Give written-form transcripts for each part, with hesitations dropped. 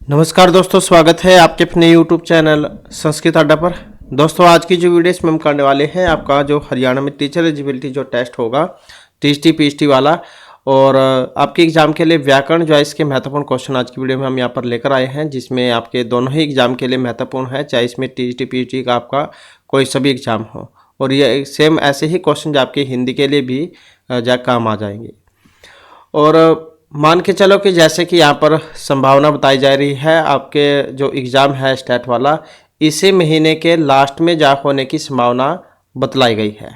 नमस्कार दोस्तों, स्वागत है आपके अपने YouTube चैनल संस्कृत अड्डा पर। दोस्तों आज की जो वीडियो इसमें हम करने वाले हैं आपका जो हरियाणा में टीचर एलिजिबिलिटी जो टेस्ट होगा टीएसटी पीएचटी वाला, और आपके एग्जाम के लिए व्याकरण जो है इसके महत्वपूर्ण क्वेश्चन आज की वीडियो में हम यहाँ पर लेकर आए हैं, जिसमें आपके दोनों ही एग्जाम के लिए महत्वपूर्ण है, चाहे इसमें टीएसटी पीएचटी का आपका कोई सभी एग्जाम हो। और ये सेम ऐसे ही क्वेश्चन जो आपके हिंदी के लिए भी काम आ जाएंगे। और मान के चलो कि जैसे कि यहाँ पर संभावना बताई जा रही है, आपके जो एग्ज़ाम है स्टेट वाला इसी महीने के लास्ट में जा होने की संभावना बतलाई गई है।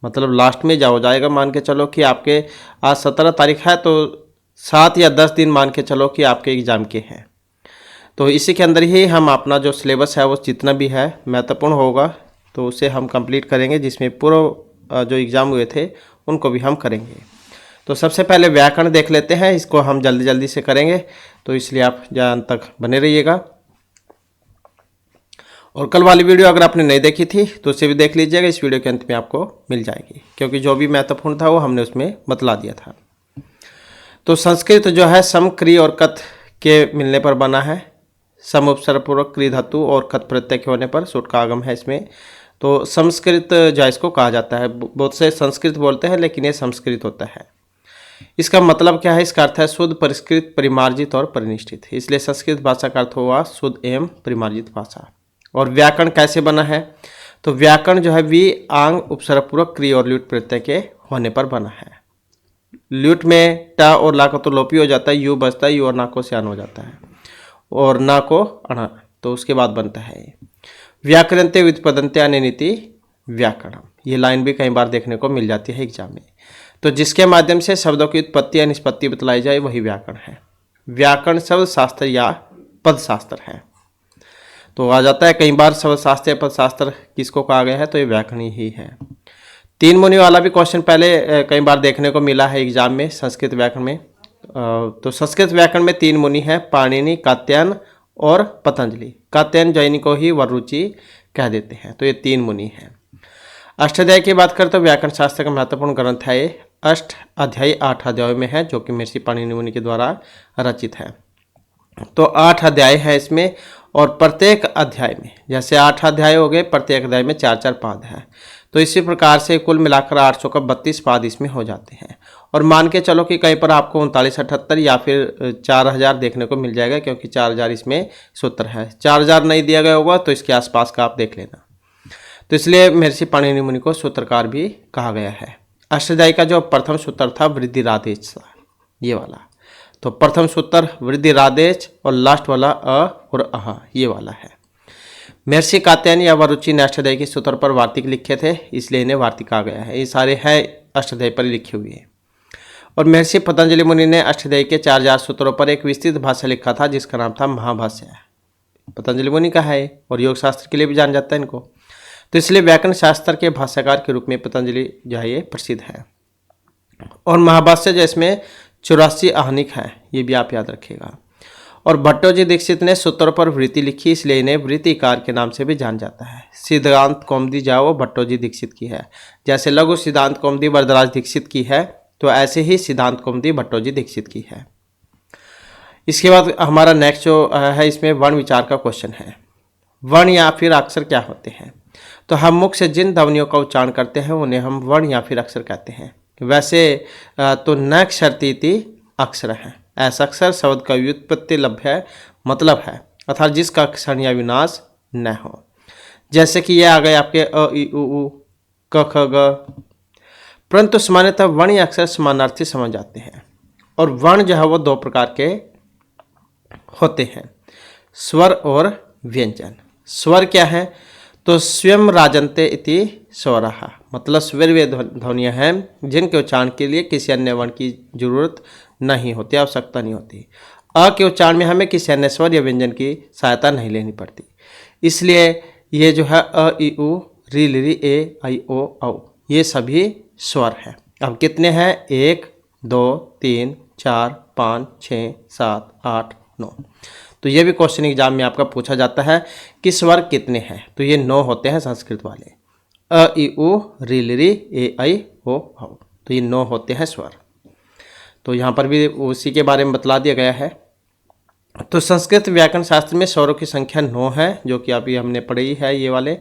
मतलब लास्ट में जा हो जाएगा। मान के चलो कि आपके आज 17 तारीख है, तो 7 या 10 दिन मान के चलो कि आपके एग्ज़ाम के हैं। तो इसी के अंदर ही हम अपना जो सिलेबस है वो जितना भी है महत्वपूर्ण होगा तो उसे हम कंप्लीट करेंगे, जिसमें पूरा जो एग्ज़ाम हुए थे उनको भी हम करेंगे। तो सबसे पहले व्याकरण देख लेते हैं, इसको हम जल्दी जल्दी से करेंगे, तो इसलिए आप ज़्यादा तक बने रहिएगा। और कल वाली वीडियो अगर आपने नहीं देखी थी तो उसे भी देख लीजिएगा, इस वीडियो के अंत में आपको मिल जाएगी, क्योंकि जो भी महत्वपूर्ण था वो हमने उसमें बतला दिया था। तो संस्कृत जो है सम क्री और कथ के मिलने पर बना है। सम उपसर्गपूर्वक क्री धातु और कथ प्रत्यय के होने पर सुट का आगम है इसमें। तो संस्कृत जो इसको कहा जाता है, बहुत से संस्कृत बोलते हैं लेकिन ये संस्कृत होता है। इसका मतलब क्या है? इसका अर्थ है शुद्ध, परिष्कृत, परिमार्जित और परिनिष्ठित। इसलिए संस्कृत भाषा का अर्थ हुआ शुद्ध एवं परिमार्जित भाषा। और व्याकरण कैसे बना है? तो व्याकरण जो है वी आंग उपसर्गपूर्वक क्रिया और ल्युट प्रत्यय के होने पर बना है। ल्युट में टा और ला को तो लोपी हो जाता है, यू बचता है, यू और ना को स्यान हो जाता है, और ना को अणा, तो उसके बाद बनता है व्याकरणते व्युत्पदन्ते अनिति व्याकरणम। ये लाइन भी कई बार देखने को मिल जाती है एग्जाम में। तो जिसके माध्यम से शब्दों की उत्पत्ति या निष्पत्ति बतलाई जाए वही व्याकरण है। व्याकरण शब्द शास्त्र या पद शास्त्र है। तो आ जाता है कई बार शब्द शास्त्र या पद शास्त्र किसको कहा गया है, तो ये व्याकरण ही है। तीन मुनि वाला भी क्वेश्चन पहले कई बार देखने को मिला है एग्जाम में संस्कृत व्याकरण में। तो संस्कृत व्याकरण में तीन मुनि हैं, पाणिनि, कात्यायन और पतंजलि। कात्यायन जैन को ही वरुचि कह देते हैं। तो ये तीन मुनि हैं। अष्टाध्यायी की बात करें तो व्याकरण शास्त्र का महत्वपूर्ण ग्रंथ है। ये 8 अध्याय 8 अध्यायों में है, जो कि महर्षि पाणिनि मुनि के द्वारा रचित है। तो 8 अध्याय है इसमें, और प्रत्येक अध्याय में जैसे 8 अध्याय हो गए, प्रत्येक अध्याय में 4-4 पाद है। तो इसी प्रकार से कुल मिलाकर 800 का 32 पाद इसमें हो जाते हैं। और मान के चलो कि कहीं पर आपको 3978 या फिर 4000 देखने को मिल जाएगा, क्योंकि 4000 इसमें सूत्र है। 4000 नहीं दिया गया होगा तो इसके आसपास का आप देख लेना। तो इसलिए महर्षि पाणिनि मुनि को सूत्रकार भी कहा गया है। अष्टाध्यायी का जो प्रथम सूत्र था वृद्धिरादेश, ये वाला। तो प्रथम सूत्र वृद्धिरादेश और लास्ट वाला अ और अह, ये वाला है। महर्षि कात्यायन या वरुचि ने अष्टाध्यायी के सूत्र पर वार्तिक लिखे थे, इसलिए इन्हें वार्तिक कहा गया है। ये सारे हैं अष्टाध्यायी पर लिखे हुए। और महर्षि पतंजलि मुनि ने अष्टाध्यायी के 4000 सूत्रों पर एक विस्तृत भाष्य लिखा था, जिसका नाम था महाभाष्य। पतंजलि मुनि का है और योग शास्त्र के लिए भी जाना जाता है इनको। तो इसलिए व्याकरण शास्त्र के भाष्यकार के रूप में पतंजलि जो है ये प्रसिद्ध है। और महाभाष्य जो इसमें 84 आहनिक है, ये भी आप याद रखिएगा। और भट्टोजी दीक्षित ने सूत्रों पर वृत्ति लिखी, इसलिए इन्हें वृत्तिकार के नाम से भी जाना जाता है। सिद्धांत कौमुदी जाओ भट्टोजी दीक्षित की है। जैसे लघु सिद्धांत कौमुदी वरदराज दीक्षित की है, तो ऐसे ही सिद्धांत कौमुदी भट्टोजी दीक्षित की है। इसके बाद हमारा नेक्स्ट जो है इसमें वर्ण विचार का क्वेश्चन है। वर्ण या फिर अक्षर क्या होते हैं? तो हम मुख से जिन ध्वनियों का उच्चारण करते हैं उन्हें हम वर्ण या फिर अक्षर कहते हैं। वैसे तो न क्षरतीति अक्षर है। ऐसा अक्षर शब्द का व्युत्पत्ति लभ्य मतलब है, अर्थात जिसका क्षरण या विनाश न हो। जैसे कि ये आ गए आपके अ इ उ ऊ क ख ग। परंतु सामान्यतः वर्ण या अक्षर समानार्थी समझ जाते हैं। और वर्ण जो है वो दो प्रकार के होते हैं, स्वर और व्यंजन। स्वर क्या है? तो स्वयं राजन्ते इति स्वरः, मतलब स्वर वे ध्वनियाँ हैं जिनके उच्चारण के लिए किसी अन्य वर्ण की जरूरत नहीं होती, आवश्यकता नहीं होती। अ के उच्चारण में हमें किसी अन्य स्वर या व्यंजन की सहायता नहीं लेनी पड़ती। इसलिए ये जो है अ इ उ री लिरी ए आई ओ औ, ये सभी स्वर हैं। अब कितने हैं? 1 2 3 4 5 6 7 8 9। तो ये भी क्वेश्चन एग्जाम में आपका पूछा जाता है कि स्वर कितने हैं। तो ये 9 होते हैं संस्कृत वाले, अ इ उ री लिरी ए आई ओ औ। तो ये 9 होते हैं स्वर। तो यहाँ पर भी उसी के बारे में बतला दिया गया है। तो संस्कृत व्याकरण शास्त्र में स्वरों की संख्या 9 है, जो कि अभी हमने पढ़ी है ये वाले।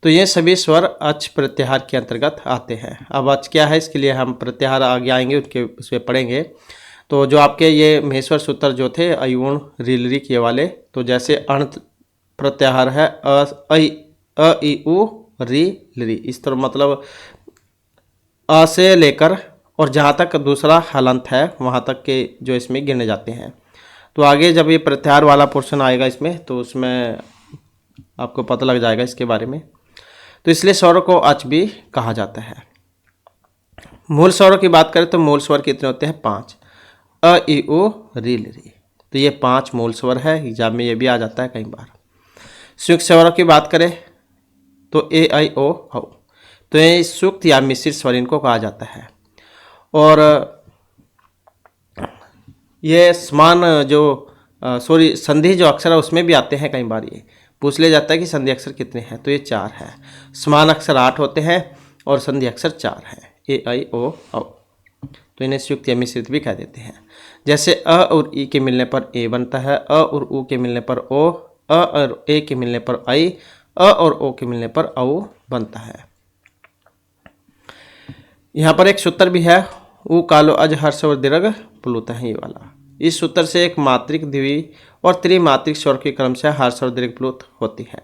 तो ये सभी स्वर अच प्रत्याहार के अंतर्गत आते हैं। अब अच क्या है, इसके लिए हम प्रत्याहार आगे आएंगे, उसके उसमें पढ़ेंगे। तो जो आपके ये महेश्वर सूत्र जो थे अयुण रील ऋ ये वाले, तो जैसे अणत प्रत्याहार है अ इ उ री रि, इस तरह मतलब अ से लेकर और जहाँ तक दूसरा हलंत है वहाँ तक के जो इसमें गिने जाते हैं। तो आगे जब ये प्रत्याहार वाला पोर्शन आएगा इसमें, तो उसमें आपको पता लग जाएगा इसके बारे में। तो इसलिए स्वरों को अच भी कहा जाता है। मूल स्वरों की बात करें तो मूल स्वर कितने होते हैं? 5। अ इ उ री रि, तो ये 5 मूल स्वर है। एग्जाम में ये भी आ जाता है कई बार। संयुक्त स्वरों की बात करें तो ए आई ओ औ, तो ये संयुक्त या मिश्रित स्वर इनको कहा जाता है। और ये समान जो संधि जो अक्षर है उसमें भी आते हैं। कई बार ये पूछ लिया जाता है कि संधि अक्षर कितने हैं, तो ये 4 है। समान अक्षर 8 होते हैं और संधि अक्षर 4 है, ए आई ओ औ। तो इन्हें संयुक्त या मिश्रित भी कह देते हैं। जैसे अ और ई के मिलने पर ए बनता है, अ और उ के मिलने पर ओ, अ और ए के मिलने पर आई, अ और ओ के मिलने पर औ बनता है। यहाँ पर एक सूत्र भी है, उ कालो अज हर्ष और दीर्घ प्लुत है ये वाला। इस सूत्र से एक मात्रिक, द्वि और त्रिमात्रिक स्वर के क्रम से हर्ष और दीर्घ प्लुत होती है।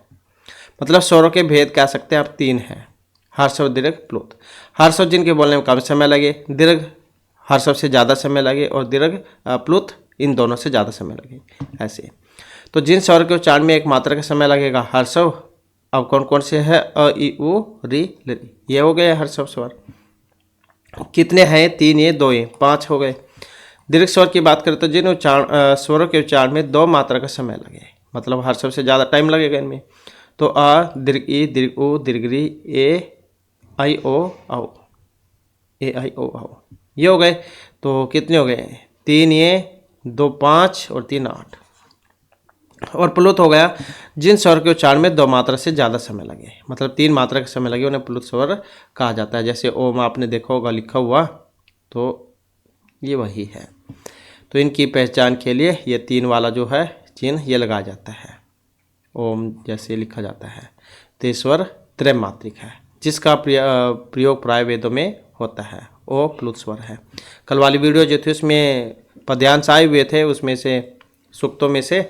मतलब स्वरों के भेद कह सकते हैं आप 3 हैं, हर्ष और दीर्घ प्लुत। हर्ष जिनके बोलने में कम समय लगे, दीर्घ हर्ष से ज़्यादा समय लगे और दीर्घ प्लुत इन दोनों से ज़्यादा समय लगे, ऐसे। तो जिन स्वर के उच्चारण में एक मात्रा का समय लगेगा हर्षव, अब कौन कौन से है? अ इ उ री रि, ये हो गए हर्षव स्वर। कितने हैं? 3 ये 2 ये 5 हो गए। दीर्घ स्वर की बात करें तो जिन उच्चारण स्वरों के उच्चारण में 2 मात्रा का समय लगे, मतलब हर्षव से ज़्यादा टाइम लगेगा इनमें, तो अ दीर्घ ई दीर्घ उ दीर्घ री ए आई ओ औ, ए आई ओ औ, ये हो गए। तो कितने हो गए? 3 ये 2 5 और 3 8। और प्लुत हो गया जिन स्वर के उच्चारण में 2 मात्रा से ज़्यादा समय लगे, मतलब 3 मात्रा का समय लगे, उन्हें प्लुत स्वर कहा जाता है। जैसे ओम आपने देखा होगा लिखा हुआ, तो ये वही है। तो इनकी पहचान के लिए ये 3 वाला जो है चिन्ह ये लगाया जाता है, ओम जैसे लिखा जाता है। तो स्वर त्रैमात्रिक है, जिसका प्रयोग प्राय वेदों में होता है, वो प्लुत स्वर है। कल वाली वीडियो जो थी उसमें पद्यांश आए हुए थे, उसमें से सूक्तों में से,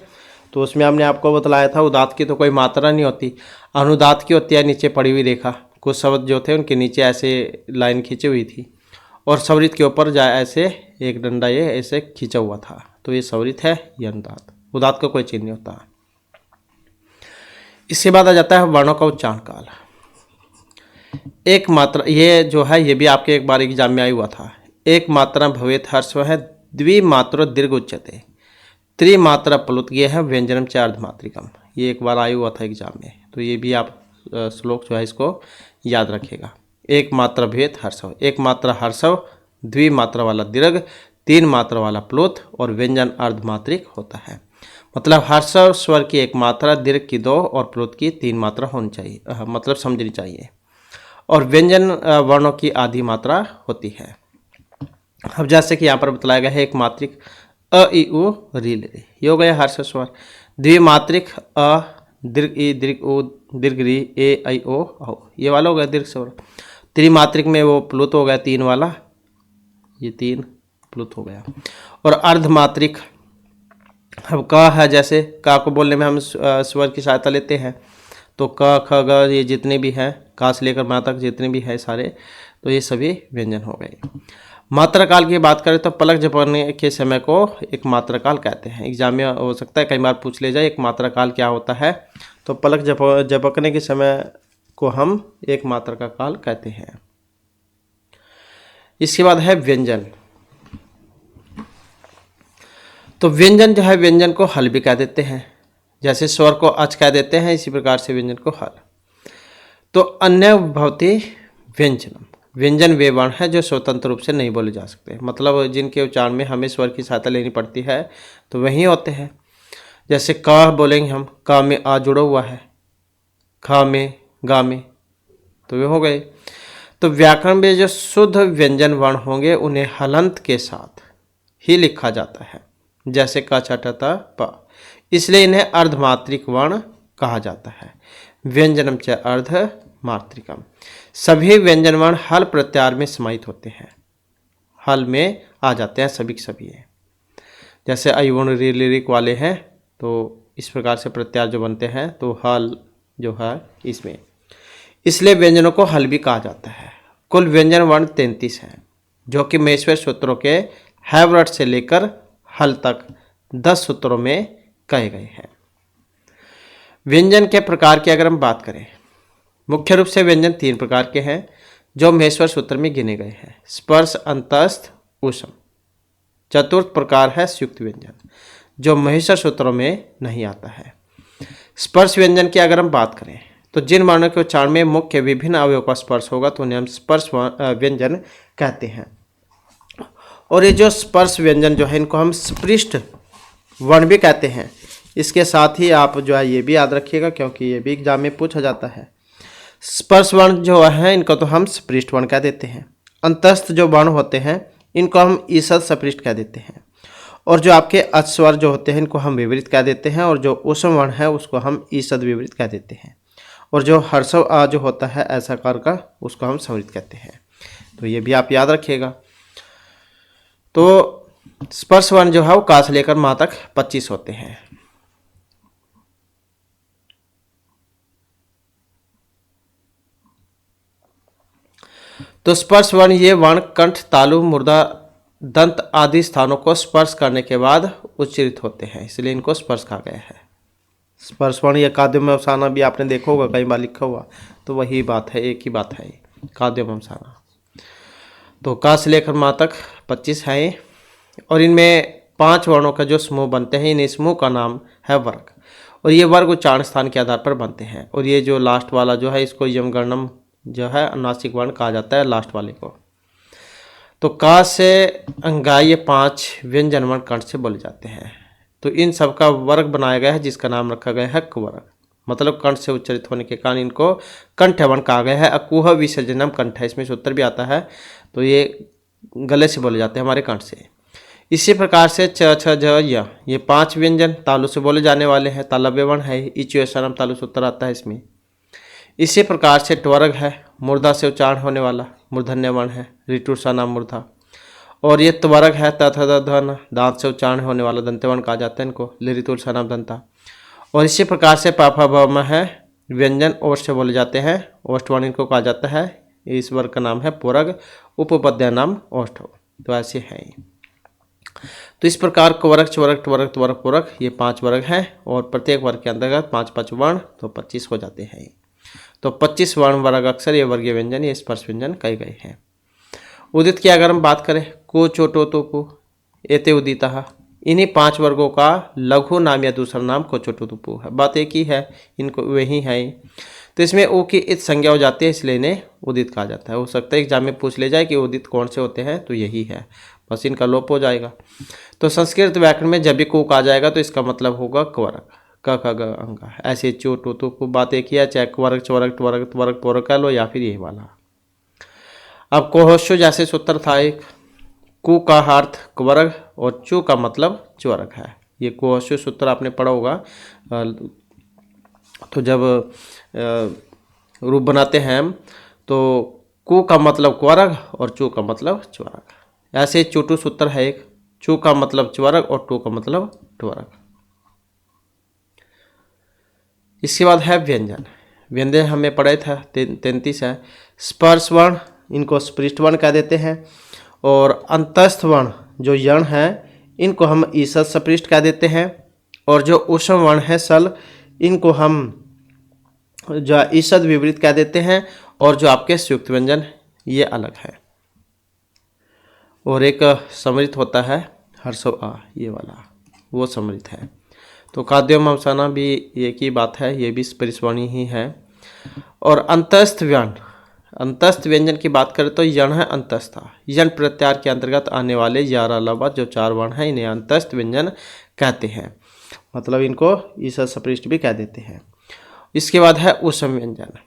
तो उसमें हमने आपको बतलाया था उदात्त की तो कोई मात्रा नहीं होती, अनुदात्त की होती है। नीचे पड़ी हुई रेखा, कुछ शब्द जो थे उनके नीचे ऐसे लाइन खींची हुई थी और स्वरित के ऊपर जाए ऐसे एक डंडा ये ऐसे खींचा हुआ था, तो ये स्वरित है, ये अनुदात्त। उदात्त का कोई चिन्ह नहीं होता। इसके बाद आ जाता है वर्णों का उच्चारण काल। एक मात्रा, ये जो है ये भी आपके एक बार एग्जाम में आया हुआ था। एक मात्रा भवेत हर्षव है, द्विमात्रो दीर्घ उच्यते, त्रिमात्रा प्लुत, ये है व्यंजनम च अर्धमात्रिकम। ये एक बार आया हुआ था एग्जाम में, तो ये भी आप श्लोक जो है इसको याद रखिएगा। एक मात्रा भेद हर्षव, एक मात्रा हर्षव, द्विमात्रा वाला दीर्घ, 3 मात्रा वाला प्लुत और व्यंजन अर्धमात्रिक होता है। मतलब हर्षव स्वर की 1 मात्रा, दीर्घ की 2 और प्लुत की 3 मात्रा होनी चाहिए, मतलब समझनी चाहिए। और व्यंजन वर्णों की आधी मात्रा होती है। अब जैसे कि यहाँ पर बतलाया गया है एक मात्रिक अ इ उ री रि, ये हो गया हर्ष स्वर। द्विमात्रिक अ दीर्घ ई दीर्घ उ दीर्घ री ए आई ओ औ, ये वाला हो गया दीर्घ स्वर। त्रिमात्रिक में वो प्लुत हो गया 3 वाला, ये 3 प्लुत हो गया। और अर्धमात्रिक, अब क है, जैसे क को बोलने में हम स्वर की सहायता लेते हैं, तो क ख ग ये जितने भी हैं, का से लेकर मा तक जितने भी हैं सारे, तो ये सभी व्यंजन हो गए। मात्रा काल की बात करें तो पलक झपकने के समय को एक मात्रा काल कहते हैं। एग्जाम में हो सकता है कई बार पूछ ले जाए एक मात्रा काल क्या होता है, तो पलक झपकने के समय को हम एक मात्रा का काल कहते हैं। इसके बाद है व्यंजन। तो व्यंजन जो है, व्यंजन को हल भी कह देते हैं। जैसे स्वर को अच कह देते हैं, इसी प्रकार से व्यंजन को हल। तो अन्य भवती व्यंजनम, व्यंजन वे वर्ण है जो स्वतंत्र रूप से नहीं बोले जा सकते, मतलब जिनके उच्चारण में हमें स्वर की सहायता लेनी पड़ती है, तो वही होते हैं। जैसे क बोलेंगे हम, क में आ जुड़ा हुआ है, ख में गा में, तो वे हो गए। तो व्याकरण में जो शुद्ध व्यंजन वर्ण होंगे उन्हें हलंत के साथ ही लिखा जाता है, जैसे क छ ट त प, इसलिए इन्हें अर्धमात्रिक वर्ण कहा जाता है। व्यंजनम च अर्धमात्रिकम। सभी व्यंजन वर्ण हल प्रत्याहार में समाहित होते हैं, हल में आ जाते हैं सभी के सभी। जैसे अयुण ऋलिक वाले हैं तो इस प्रकार से प्रत्याहार जो बनते हैं तो हल जो है इसमें, इसलिए व्यंजनों को हल भी कहा जाता है। कुल व्यंजन वर्ण 33 हैं, जो कि महेश्वर सूत्रों के हैवरट से लेकर हल तक 10 सूत्रों में कहे गए हैं। व्यंजन के प्रकार की अगर हम बात करें, मुख्य रूप से व्यंजन 3 प्रकार के हैं जो महेश्वर सूत्र में गिने गए हैं, स्पर्श, अंतस्थ, ऊष्म। चतुर्थ प्रकार है संयुक्त व्यंजन, जो महेश्वर सूत्रों में नहीं आता है। स्पर्श व्यंजन की अगर हम बात करें तो जिन वर्णों के उच्चारण में मुख्य विभिन्न अवयवों का स्पर्श होगा तो उन्हें हम स्पर्श व्यंजन कहते हैं। और ये जो स्पर्श व्यंजन जो है इनको हम स्पृष्ट वर्ण भी कहते हैं। इसके साथ ही आप जो है ये भी याद रखिएगा, क्योंकि ये भी एग्जाम में पूछा जाता है। स्पर्श वर्ण जो है इनको तो हम स्पृष्ट वर्ण कह देते हैं। अंतस्थ जो वर्ण होते हैं इनको हम ईसद सपृष्ट कह देते हैं। और जो आपके अस्वर जो होते हैं इनको हम विपरीत कह देते हैं। और जो ऊष्म वर्ण है उसको हम ईसद विपरीत कह देते हैं। और जो हर्षव जो होता है ऐसा कार का उसको हम समृद्ध कहते हैं। तो ये भी आप याद रखिएगा। तो स्पर्श वर्ण जो है वो का से लेकर मा तक 25 होते हैं। तो स्पर्श वर्ण ये वर्ण कंठ, तालु, मुर्दा, दंत आदि स्थानों को स्पर्श करने के बाद उच्चारित होते हैं, इसलिए इनको स्पर्श कहा गया है। स्पर्श वर्ण या काद्यम अवसाना भी आपने देखा होगा, कई बार लिखा हुआ, तो वही बात है, एक ही बात है, काद्यम अवसाना। तो का से लेकर मा तक 25 है। और इनमें 5 वर्णों का जो समूह बनते हैं, इन समूह का नाम है वर्ग। और ये वर्ग उच्चारण स्थान के आधार पर बनते हैं। और ये जो लास्ट वाला जो है इसको यमगणम जो है अनुनासिक वर्ण कहा जाता है, लास्ट वाले को। तो का से अंगाई ये 5 व्यंजन वर्ण कंठ से बोले जाते हैं। तो इन सब का वर्ग बनाया गया है जिसका नाम रखा गया है क वर्ग। मतलब कंठ से उच्चारित होने के कारण इनको कंठ वर्ण कहा गया है। अकुह विसर्जनम कंठ है, इसमें सूत्र भी आता है। तो ये गले से बोले जाते हैं हमारे कंठ से। इसी प्रकार से च छ ज य ये 5 व्यंजन तालु से बोले जाने वाले हैं, तालव्य वर्ण है, इचुएशनम तालु सूत्र आता है इसमें। इसी प्रकार से ट्वर्ग है, मुर्दा से उच्चारण होने वाला मूर्धन्य वर्ण है, ऋटुषा नाम मूर्धा। और ये त्वर्ग है, तथन दांत से उच्चारण होने वाला दंत्यवर्ण कहा जाता है इनको, लिरितुलसा नाम दंता। और इसी प्रकार से पापा भम है, व्यंजन ओष्ठ से बोले जाते हैं, ओष्ठवर्ण इनको कहा जाता है। इस वर्ग का नाम है पुरग, उपपद्य नाम ओष्ठ। तो ऐसे हैं। तो इस प्रकार कवर्ग, चवर्ग, ट्वर्ग, त्वर्ग, पुरग ये 5 वर्ग हैं। और प्रत्येक वर्ग के अंतर्गत 5 वर्ण, तो 25 हो जाते हैं। तो 25 वर्ण वर्ग अक्षर ये वर्गीय व्यंजन, ये स्पर्श व्यंजन कहे गए हैं। उदित की अगर हम बात करें, को, चोटो, तोपु, एते उदिता, इन्हीं 5 वर्गों का लघु नाम या दूसरा नाम को चोटो तुपु है। बात एक ही है, इनको वही है। तो इसमें ओ की इत संज्ञा हो जाती है, इसलिए इन्हें उदित कहा जाता है। हो सकता है एग्जाम में पूछ ले जाए कि उदित कौन से होते हैं, तो यही है, बस इनका लोप हो जाएगा। तो संस्कृत व्याकरण में जब भी को कहा जाएगा तो इसका मतलब होगा कवर्ग, क ख ग अंगा। ऐसे चोटो तुपु बात एक ही है, चाहे कवर्ग, चवर्ग, ट्वर्ग, त्वर्ग, पुरग कह लो या फिर यही वाला। अब कोहोशु जैसे सूत्र था एक, कु का अर्थ कवर्ग और चु का मतलब च्वर्ग है। ये कोहोशु सूत्र आपने पढ़ा होगा। तो जब रूप बनाते हैं हम तो कु का मतलब क्वर्ग और चु का मतलब च्वर्ग। ऐसे चुटु सूत्र है एक, चु का मतलब च्वर्ग और टू का मतलब ट्वर्ग। इसके बाद है व्यंजन। व्यंजन हमें पढ़े था 33 है। स्पर्श वर्ण इनको स्पृष्ट वर्ण कह देते हैं। और अंतस्थ वर्ण जो यण है इनको हम ईसद सपृष्ट कह देते हैं। और जो ऊष्म वर्ण है सल, इनको हम जो ईसद विपरीत कह देते हैं। और जो आपके संयुक्त व्यंजन ये अलग है। और एक समृद्ध होता है हर्षव आ, ये वाला वो समृद्ध है। तो काद्यम अवसाना भी एक ही बात है, ये भी स्परिस्वर्णी ही है। और अंतस्थ वर्ण, अंतस्थ व्यंजन की बात करें तो यण है अंतस्था। यण प्रत्याहार के अंतर्गत आने वाले 11 अलावा जो 4 वर्ण हैं इन्हें अंतस्थ व्यंजन कहते हैं। मतलब इनको ईसद सपृष्ट भी कह देते हैं। इसके बाद है ऊष्म व्यंजन,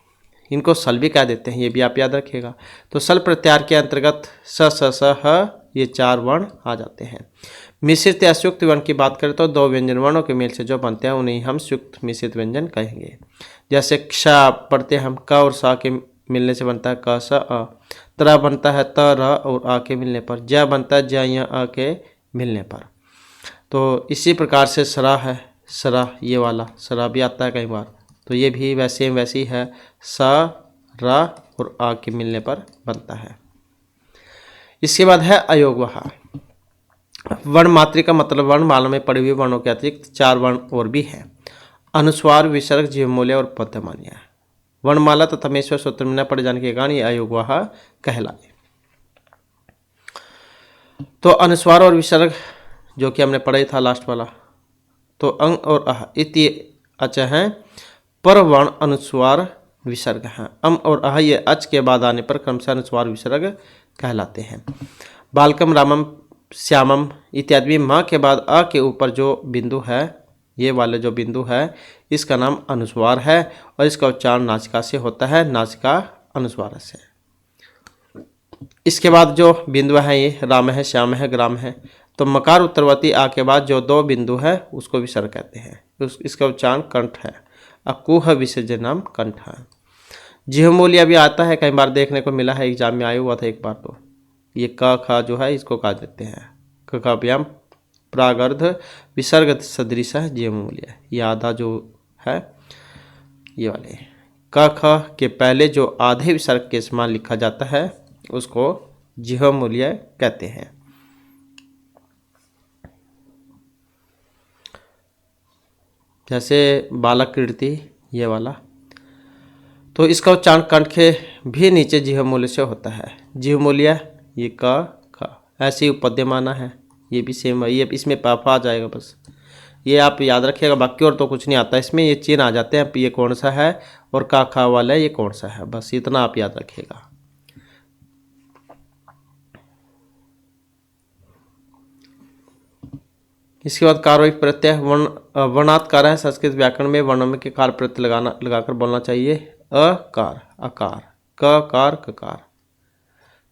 इनको सल भी कह देते हैं, ये भी आप याद रखिएगा। तो सल प्रत्याहार के अंतर्गत स स स ह ये 4 वर्ण आ जाते हैं। मिश्रित या संयुक्त वर्ण की बात करें तो दो व्यंजन वर्णों के मेल से जो बनते हैं उन्हें हम संयुक्त मिश्रित व्यंजन कहेंगे। जैसे क्ष पढ़ते हैं हम, क और सा के मिलने से बनता है क स अ। त्र बनता है त र और आ के मिलने पर। ज बनता है ज य अ के मिलने पर। तो इसी प्रकार से सरा है, सरा ये वाला सरा भी आता है कई बार, तो ये भी वैसी है, स रा और आ के मिलने पर बनता है। इसके बाद है अयोगवहा। वर्ण मात्रिका मतलब वर्णमाला में पड़े हुए वर्णों के अतिरिक्त 4 वर्ण और भी हैं। अनुस्वार, विसर्ग, जीवमूल्य और पद्यमान्य। वर्णमाला तथा मेश्वर सूत्र में न पढ़े जाने के कारण ये अयोगवहा कहलाए। तो अनुस्वार और विसर्ग जो कि हमने पढ़ा ही था लास्ट वाला, तो अंग और अह इति अच हैं, पर वर्ण अनुस्वार विसर्ग हैं। अम और अह ये अच के बाद आने पर क्रमशः अनुस्वार विसर्ग कहलाते हैं। बालकम, रामम, श्यामम इत्यादि में म के बाद अ के ऊपर जो बिंदु है, ये वाले जो बिंदु है, इसका नाम अनुस्वार है और इसका उच्चारण नासिका से होता है, नासिका अनुस्वार से। इसके बाद जो बिंदु है ये राम है, श्याम है, ग्राम है। तो मकार उत्तरवर्ती आ के बाद जो 2 बिंदु है उसको विसर्ग कहते हैं। इसका उच्चारण कंठ है। अकुह विसर्जन नाम कंठ है। जीवमूल्य भी आता है, कई बार देखने को मिला है, एग्जाम में आया हुआ था एक बार। तो ये क ख जो है इसको कहा देते हैं ककाभ्याम प्रागर्ध विसर्ग सदृश है जीवमूल्य। ये आधा जो है ये वाले क ख के पहले जो आधे विसर्ग के समान लिखा जाता है उसको जीवमूल्य कहते हैं। जैसे बालक कीर्ति ये वाला, तो इसका उच्चारण कंठ के भी नीचे जीवमूल्य से होता है। जीवमूल्य ये क ख, ऐसे ही पद्यमाना है, ये भी सेम है। ये इसमें पापा आ जाएगा, बस ये आप याद रखिएगा, बाकी और तो कुछ नहीं आता इसमें। ये चिन्ह आ जाते हैं, ये कौन सा है और का खा वाला है ये कौन सा है, बस इतना आप याद रखिएगा। इसके बाद कार्य प्रत्यय वर्णात्कार है। संस्कृत व्याकरण में वर्णों में के कार प्रत्यय लगाकर बोलना चाहिए। अकार, अकार, ककार, ककार।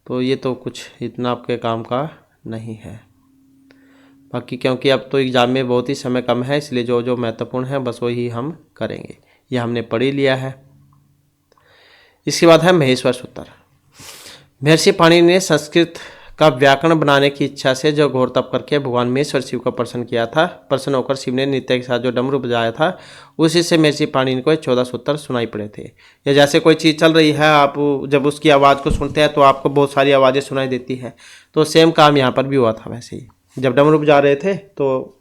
तो ये तो कुछ इतना आपके काम का नहीं है। बाकी क्योंकि अब तो एग्जाम में बहुत ही समय कम है, इसलिए जो जो महत्वपूर्ण है बस वही हम करेंगे। ये हमने पढ़ ही लिया है। इसके बाद है महेश्वर सूत्र। महर्षि पाणिनि ने संस्कृत का व्याकरण बनाने की इच्छा से जो घोर तप करके भगवान महेश्वर शिव को प्रसन्न किया था, प्रसन्न होकर शिव ने नृत्य के साथ जो डमरू बजाया था, उसी से महर्षि पाणिनि को 14 सूत्र सुनाई पड़े थे। या जैसे कोई चीज़ चल रही है, आप जब उसकी आवाज़ को सुनते हैं तो आपको बहुत सारी आवाज़ें सुनाई देती है, तो सेम काम यहाँ पर भी हुआ था। वैसे ही जब डमरू बजा रहे थे तो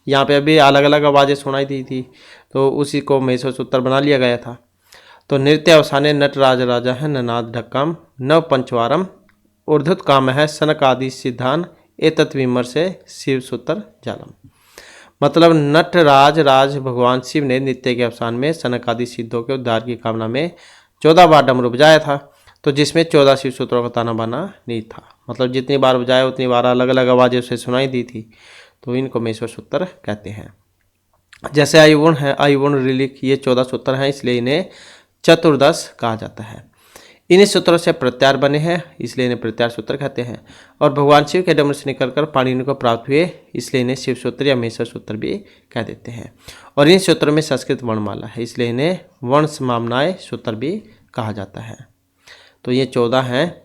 यहाँ पर भी अलग अलग आवाज़ें सुनाई दी थी, तो उसी को महेश्वर सूत्र बना लिया गया था। तो नृत्य अवसाने नट राज राजा है, ननाद ढक्कम नव पंचवारम ऊर्धुत काम है, सनक आदि सिद्धान एतत् विमर्शे शिव सूत्र जालम। मतलब नटराज राज भगवान शिव ने नृत्य के अवसान में सनक आदि सिद्धों के उद्धार की कामना में 14 बार डमरू बजाया था, तो जिसमें 14 शिव सूत्रों का ताना बाना नहीं था। मतलब जितनी बार बजाया उतनी बार अलग अलग आवाज़ें उसे सुनाई दी थी, तो इनको महेश्वर सूत्र कहते हैं। जैसे आयुवुण है, आयुवुण ऋलिक, ये 14 सूत्र हैं, इसलिए इन्हें चतुर्दश कहा जाता है। इन्हीं सूत्रों से प्रत्यार बने हैं, इसलिए इन्हें प्रत्यार सूत्र कहते हैं। और भगवान शिव के डमरू से निकलकर पाणिनि को प्राप्त हुए, इसलिए इन्हें शिव सूत्र या महेश्वर सूत्र भी कह देते हैं। और इन सूत्रों में संस्कृत वर्णमाला है, इसलिए इन्हें वर्ण समाम्नाय सूत्र भी कहा जाता है। तो ये 14 हैं: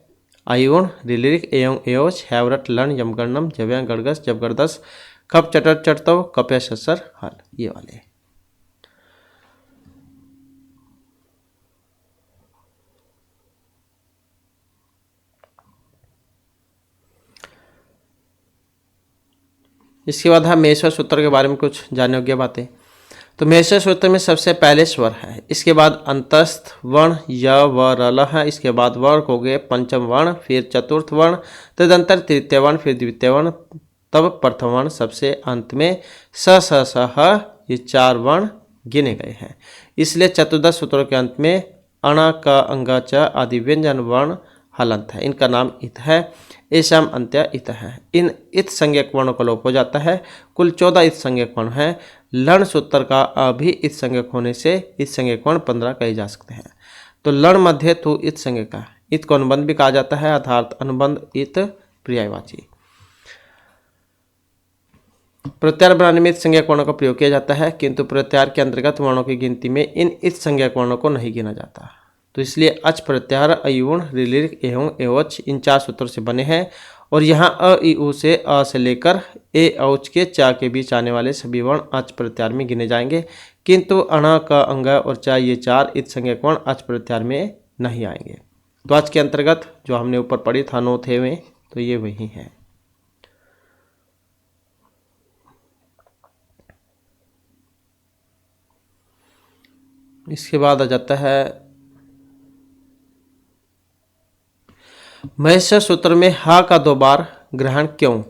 आयुण, ऋलिक, एवं, एयोज, हैवरट, लन, यमगणनम, जव्यं, गड़गस, जबगरदस, कप, चटर, चटतव, कप्य, ससर, हल, ये वाले। इसके बाद हम महेश्वर सूत्र के बारे में कुछ जानने योग्य बातें। तो महेश्वर सूत्र में सबसे पहले स्वर है, इसके बाद अंतस्थ वर्ण य व रल है, इसके बाद वर्ण हो गए पंचम वर्ण, फिर चतुर्थ वर्ण, तदंतर तृतीय वर्ण, फिर द्वितीय वर्ण, तब प्रथम वर्ण, सबसे अंत में स स स ह, ये 4 वर्ण गिने गए हैं। इसलिए चतुर्दश सूत्रों के अंत में अण क अंग च आदि व्यंजन वर्ण हलंत है, इनका नाम इत है। एशम अंत्य इत है। इन इत संज्ञक वर्णों का लोप हो जाता है। कुल 14 इत संज्ञक वर्ण हैं। लण सूत्र का अभी इत संज्ञक होने से इत संज्ञक वर्ण 15 कहे जा सकते हैं। तो लण मध्य तु इत संज्ञक का, इत को अनुबंध भी कहा जाता है, अर्थात अनुबंध इत पर्यायवाची। प्रत्याहार बनाने में इस संज्ञक वर्णों का प्रयोग किया जाता है, किंतु प्रत्याहार के अंतर्गत वर्णों की गिनती में इन इस संज्ञक वर्णों को नहीं गिना जाता। तो इसलिए अच प्रत्याहार अयुण ऋलिक एवं एवच इन 4 सूत्रों से बने हैं और यहाँ अ इ उ से अ से लेकर ए औच के चा के बीच आने वाले सभी वर्ण अच प्रत्याहार में गिने जाएंगे, किंतु अण क अंग और चा ये 4 इत संज्ञक वर्ण अच प्रत्याहार में नहीं आएंगे। तो आज के अंतर्गत जो हमने ऊपर पढ़ी था नो थे में, तो ये वही है। इसके बाद आ जाता है महेश्वर सूत्र में हा का 2 बार ग्रहण क्यों?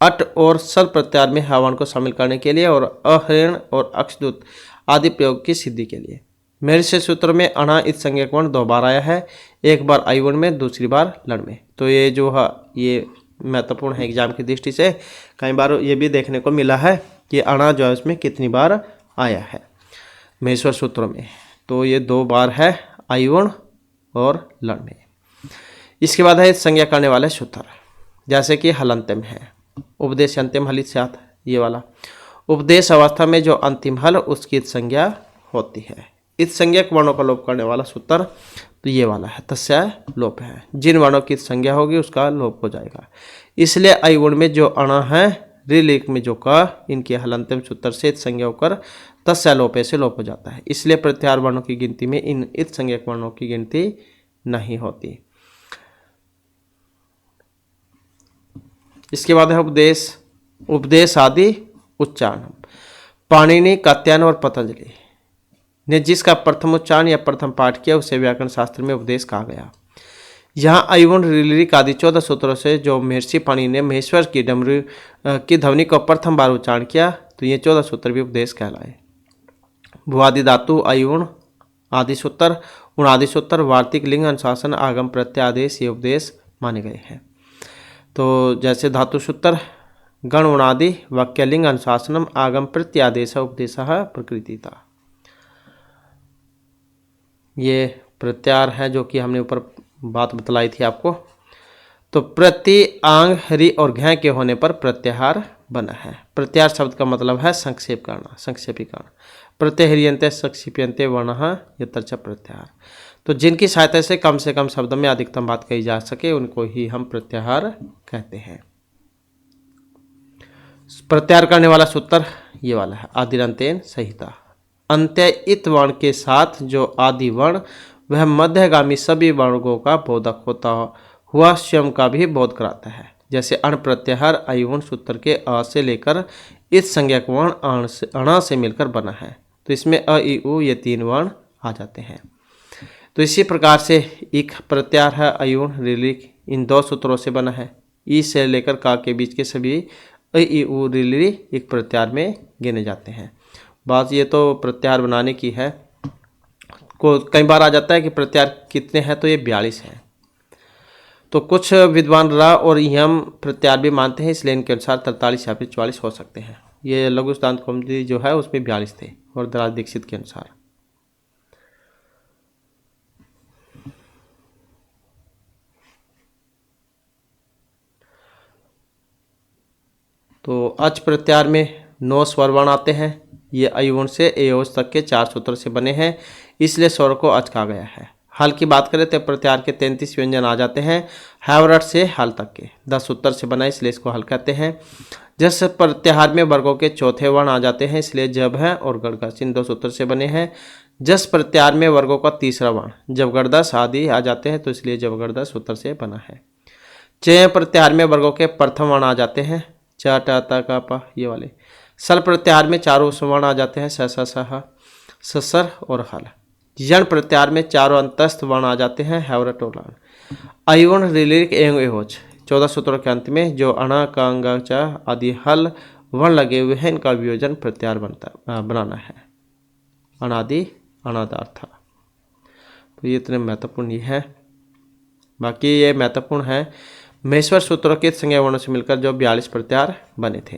अट और सर प्रत्याहार में हावण को शामिल करने के लिए और अहरण और अक्षदूत आदि प्रयोग की सिद्धि के लिए। महेश्वर सूत्र में अणा इस संज्ञक वर्ण 2 बार आया है, एक बार आयुवर्ण में, दूसरी बार लण में। तो ये जो है ये महत्वपूर्ण है एग्जाम की दृष्टि से। कई बार ये भी देखने को मिला है कि अणा जो है उसमें कितनी बार आया है महेश्वर सूत्रों में। तो ये 2 बार है आयुवर्ण और लण में। इसके बाद है संज्ञा करने वाले सूत्र, जैसे कि हलंत्यम है, उपदेश अंतिम हलित साथ, ये वाला उपदेश अवस्था में जो अंतिम हल उसकी संज्ञा होती है। इस संज्ञक वर्णों का लोप करने वाला सूत्र तो ये वाला है, तस्य लोप है। जिन वर्णों की संज्ञा होगी उसका लोप हो जाएगा। इसलिए आयुवर्ण में जो अण है, ऋलिक में जो क, इनके हलंत्यम सूत्र से संज्ञा होकर तस्य लोपे से लोप हो जाता है। इसलिए प्रत्याहार वर्णों की गिनती में इन इत संज्ञक वर्णों की गिनती नहीं होती। इसके बाद है उपदेश, उपदेश आदि उच्चारण। पाणिनि, कात्यायन और पतंजलि ने जिसका प्रथम उच्चारण या प्रथम पाठ किया उसे व्याकरण शास्त्र में उपदेश कहा गया। यहाँ आयुवर्ण ऋलिक आदि 14 सूत्रों से जो महर्षि पाणिनि ने महेश्वर की डमरू की ध्वनि को प्रथम बार उच्चारण किया, तो ये 14 सूत्र भी उपदेश कहलाए। भुआदि धातु आयुवर्ण आदि सूत्र, उणादि सूत्र, वार्तिक, लिंग, अनुशासन, आगम, प्रत्यय, आदेश ये उपदेश माने गए हैं। तो जैसे धातु सूत्र, गण, उणादि, वाक्य, लिंग, अनुशासनम, आगम, प्रत्यादेश, उपदेश प्रकृतिता, ये प्रत्याहार है जो कि हमने ऊपर बात बतलाई थी आपको। तो प्रति, आंग, हरि और घय के होने पर प्रत्याहार बना है। प्रत्याहार शब्द का मतलब है संक्षेप करना, संक्षेपीकरण। प्रत्यहरियंते संक्षिप्यंते वर्णः यत्र प्रत्याहार। तो जिनकी सहायता से कम शब्दों में अधिकतम बात कही जा सके उनको ही हम प्रत्याहार कहते हैं। प्रत्याहार करने वाला सूत्र ये वाला है, आदिरंतेन संहिता। अंत्य इत वर्ण के साथ जो आदि वर्ण वह मध्यगामी सभी वर्गों का बोधक होता हुआ स्वयं का भी बोध कराता है। जैसे अण प्रत्याहार आयुवर्ण सूत्र के अ से लेकर इस संज्ञक वर्ण अण से मिलकर बना है, तो इसमें अ इ उ ये 3 वर्ण आ जाते हैं। तो इसी प्रकार से इक प्रत्याहार है आयुवर्ण ऋलिक, इन 2 सूत्रों से बना है। ई से लेकर का के बीच के सभी अ इ उ ऋलिक एक प्रत्याहार में गिने जाते हैं। बात ये तो प्रत्याहार बनाने की है। को कई बार आ जाता है कि प्रत्याहार कितने हैं, तो ये 42 हैं। तो कुछ विद्वान रा और यम प्रत्याहार भी मानते हैं, इसलिए इनके अनुसार 43 या फिर 44 हो सकते हैं। ये लघु सिद्धांत कौमुदी जो है उसमें 42 थे और दराज दीक्षित के अनुसार। तो अच प्रत्याहार में 9 स्वर वर्ण आते हैं। ये आयुवर्ण से एओज तक के 4 सूत्र से बने हैं, इसलिए स्वर को अच कहा गया है। हल की बात करें तो प्रत्याहार के 33 व्यंजन आ जाते हैं, हैवरट से हल तक के 10 सूत्र से बना, इसलिए इसको हल कहते हैं। जस प्रत्याहार में वर्गों के चौथे वर्ण आ जाते हैं, इसलिए जब है और गड़गस इन 2 सूत्र से बने हैं। जस प्रत्याहार में वर्गों का तीसरा वर्ण जब गड़दस आदि आ जाते हैं, तो इसलिए जब गड़दस सूत्र से बना है। चय प्रत्याहार में वर्गों के प्रथम वर्ण आ जाते हैं, च ट त क प ये वाले। सल प्रत्याहार में चारों वर्ण आ जाते हैं, स स स ह ससर और हल। यण प्रत्याहार में चारों अंतस्थ वर्ण आ जाते हैं, हैवरट और लान। आयुवर्ण ऋलिक एवं एहोच 14 सूत्रों के अंत में जो अण क अंग च आदि हल वर्ण लगे हुए हैं, इनका वियोजन प्रत्याहार बनाना है। अनादि अनादार्थ। तो ये इतने महत्वपूर्ण ये है। बाकी ये महत्वपूर्ण है महेश्वर सूत्रों के संज्ञा वर्णों से मिलकर जो 42 प्रत्याहार बने थे।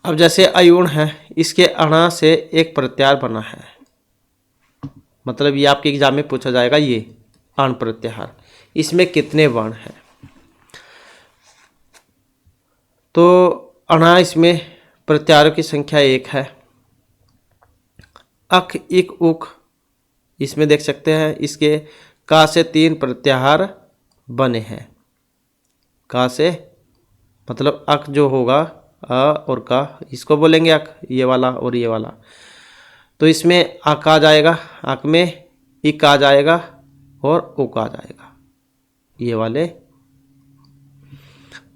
अब जैसे आयुवर्ण है, इसके अण से एक प्रत्याहार बना है, मतलब ये आपके एग्जाम में पूछा जाएगा। ये अण प्रत्याहार, इसमें कितने वर्ण हैं? तो अणा इसमें प्रत्याहारों की संख्या 1 है। अक इक उक इसमें देख सकते हैं इसके का से 3 प्रत्याहार बने हैं। का से मतलब अक जो होगा अ और का इसको बोलेंगे अक, ये वाला और ये वाला। तो इसमें अक आ जाएगा, अक में इक आ जाएगा और उक आ जाएगा, ये वाले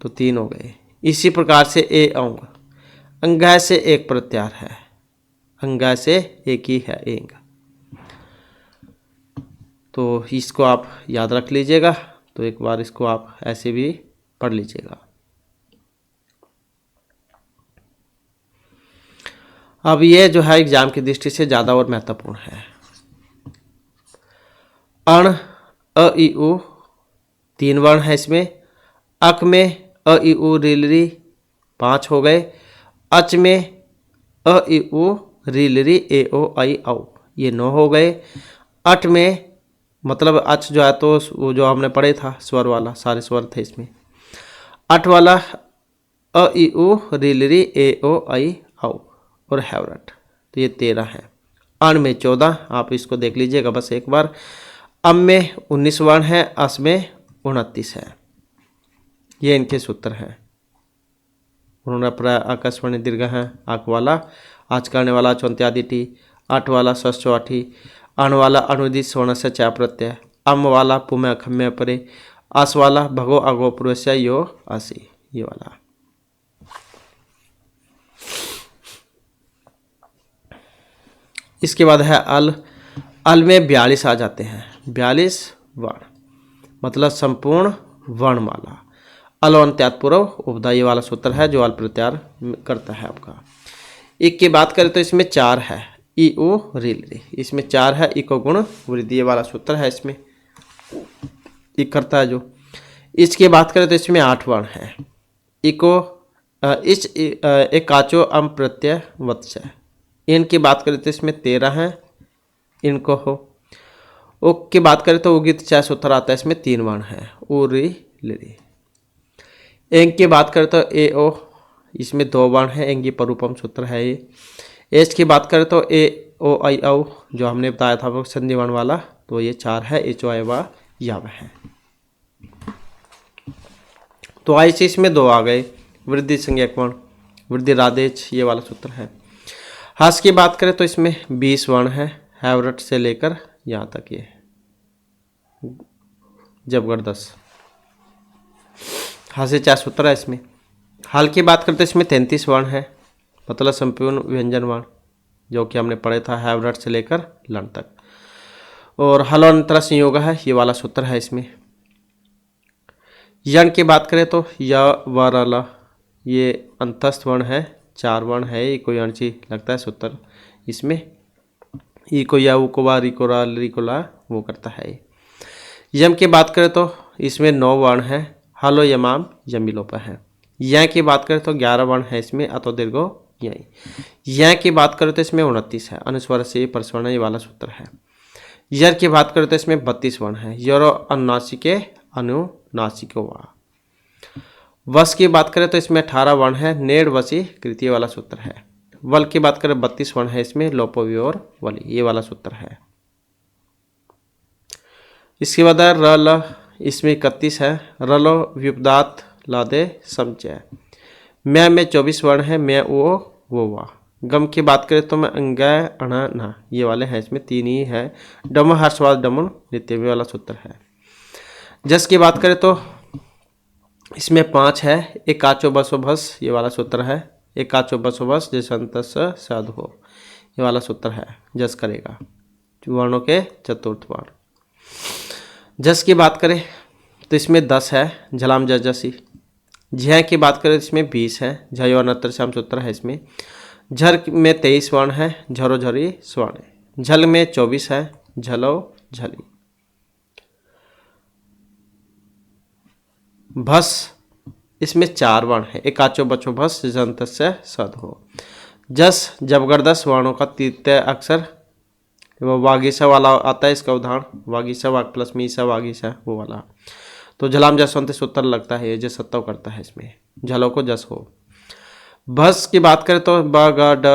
तो 3 हो गए। इसी प्रकार से ए अंग, अंगय से एक प्रत्याहार है, अंगय से एक ही है एंग। तो इसको आप याद रख लीजिएगा। तो एक बार इसको आप ऐसे भी पढ़ लीजिएगा। अब ये जो है एग्जाम की दृष्टि से ज़्यादा और महत्वपूर्ण है। अण अ इ उ 3 वर्ण है इसमें। अक में अ इ उ रील री 5 हो गए। अच में अ इ उ रील री ए ओ आई औ ये 9 हो गए। अट में मतलब अच जो है तो वो जो हमने पढ़े था स्वर वाला, सारे स्वर थे इसमें। अट वाला अ इ उ रील री ए ओ आई औ और हैवरट, तो ये 13 है। अण में 14, आप इसको देख लीजिएगा बस एक बार। अम में 19 वर्ण है, अस में 29 है। ये इनके सूत्र हैं। उन्होंने प्राय आकाशवाणी दीर्घ है, आक वाला आज करने वाला चौंत्यादि टी, आठ वाला षष्ठवाठी, अण वाला अनुदित स्वर्ण से चा प्रत्यय, अम वाला पुम्य खम्य परे, आस वाला भगो अगो पुरुषय यो आसी, ये वाला। इसके बाद है अल। अल में 42 आ जाते हैं, 42 वर्ण मतलब संपूर्ण वर्णमाला। अलवंत्यात्पूर्व उपदा ये वाला सूत्र है जो अल प्रत्याहार करता है आपका। एक की बात करें तो इसमें 4 है, ई ओ रील री, इसमें 4 है। इको गुण वृद्धि ये वाला सूत्र है, इसमें एक करता है जो। इसकी बात करें तो इसमें 8 वर्ण है। इको इस एकाचो अम प्रत्यय वत्स्य। इनकी बात करें तो इसमें 13 है, इनको हो। उक की बात करें तो उगित चाय सूत्र आता है, इसमें 3 वर्ण है, उ री ली। एंग की बात करें तो ए ओ, इसमें 2 वर्ण है, एंगी परूपम सूत्र है ये। एच की बात करें तो ए ओ आई औ जो हमने बताया था वो संधि वर्ण वाला, तो ये 4 है, एच ओ आई वा याव है। तो आई से इसमें 2 आ गए, वृद्धि संज्ञक वर्ण, वृद्धि राधेच ये वाला सूत्र है। हास की बात करें तो इसमें 20 वर्ण है, हैवरट से लेकर यहाँ तक ये जबगढ़ 10। हास्य 4 सूत्र है इसमें। हाल की बात करते इसमें 33 वर्ण है, मतलब संपूर्ण व्यंजन वर्ण जो कि हमने पढ़े था हैवरट से लेकर लन तक। और हलोन्तरा संयोग है, ये वाला सूत्र है इसमें। यण की बात करें तो य व र ल ये अंतस्थ वर्ण है, 4 वर्ण है, ये कोई अणची लगता है सूत्र इसमें। ई को या उ को वा री को रा री को ला वो करता है। यम की बात करें तो इसमें 9 वर्ण है, हलो यमाम यमिलोप है। या की बात करें तो 11 वर्ण है इसमें, अतो दीर्घो यही। या की बात करें तो इसमें 29 है, अनुस्वर से परस्वर्ण ये वाला सूत्र है। यर की बात करें तो इसमें 32 वर्ण है, यरो अनुनासिके अनुनासिको वा। वस की बात करें तो इसमें 18 वर्ण है, नेड़ वसी कृति वाला सूत्र है। वल की बात करें 32 वर्ण है इसमें, लोपोवी और वली ये वाला सूत्र है। इसके बाद र ल, इसमें 31 है, रलो व्युपदात लादे समचय। मैं में 24 वर्ण है, मैं वो वा। गम की बात करें तो मैं अंगय अणा ना ये वाले हैं, इसमें 3 ही है, डम हर्षवाद डमुन नित्य वाला सूत्र है। जस की बात करें तो इसमें 5 है, एक काचो बसो भस ये वाला सूत्र है, एक काचो बसो भस जसंतस साधु हो ये वाला सूत्र है। जस करेगा वर्णों के चतुर्थ वर्ण। जस की बात करें तो इसमें 10 है, झलाम जसी। झ की बात करें तो इसमें 20 है, झयो अनत्र श्याम सूत्र है इसमें। झर में 23 वर्ण है, झरो झरी स्वर्ण। झल में 24 है, झलो झली। भस इसमें 4 वर्ण है, एकाचो बचो भस जंत से सद हो। जस जबगढ़ 10 वर्णों का तृतीय अक्षर वो वागीसा वाला आता है, इसका उदाहरण वागीसा वाग प्लस मीसा वागीसा वो वाला। तो झलाम जसवंत सूत्र लगता है, ये जस सत्व करता है इसमें, झलो को जस हो। भस की बात करें तो ब ग ड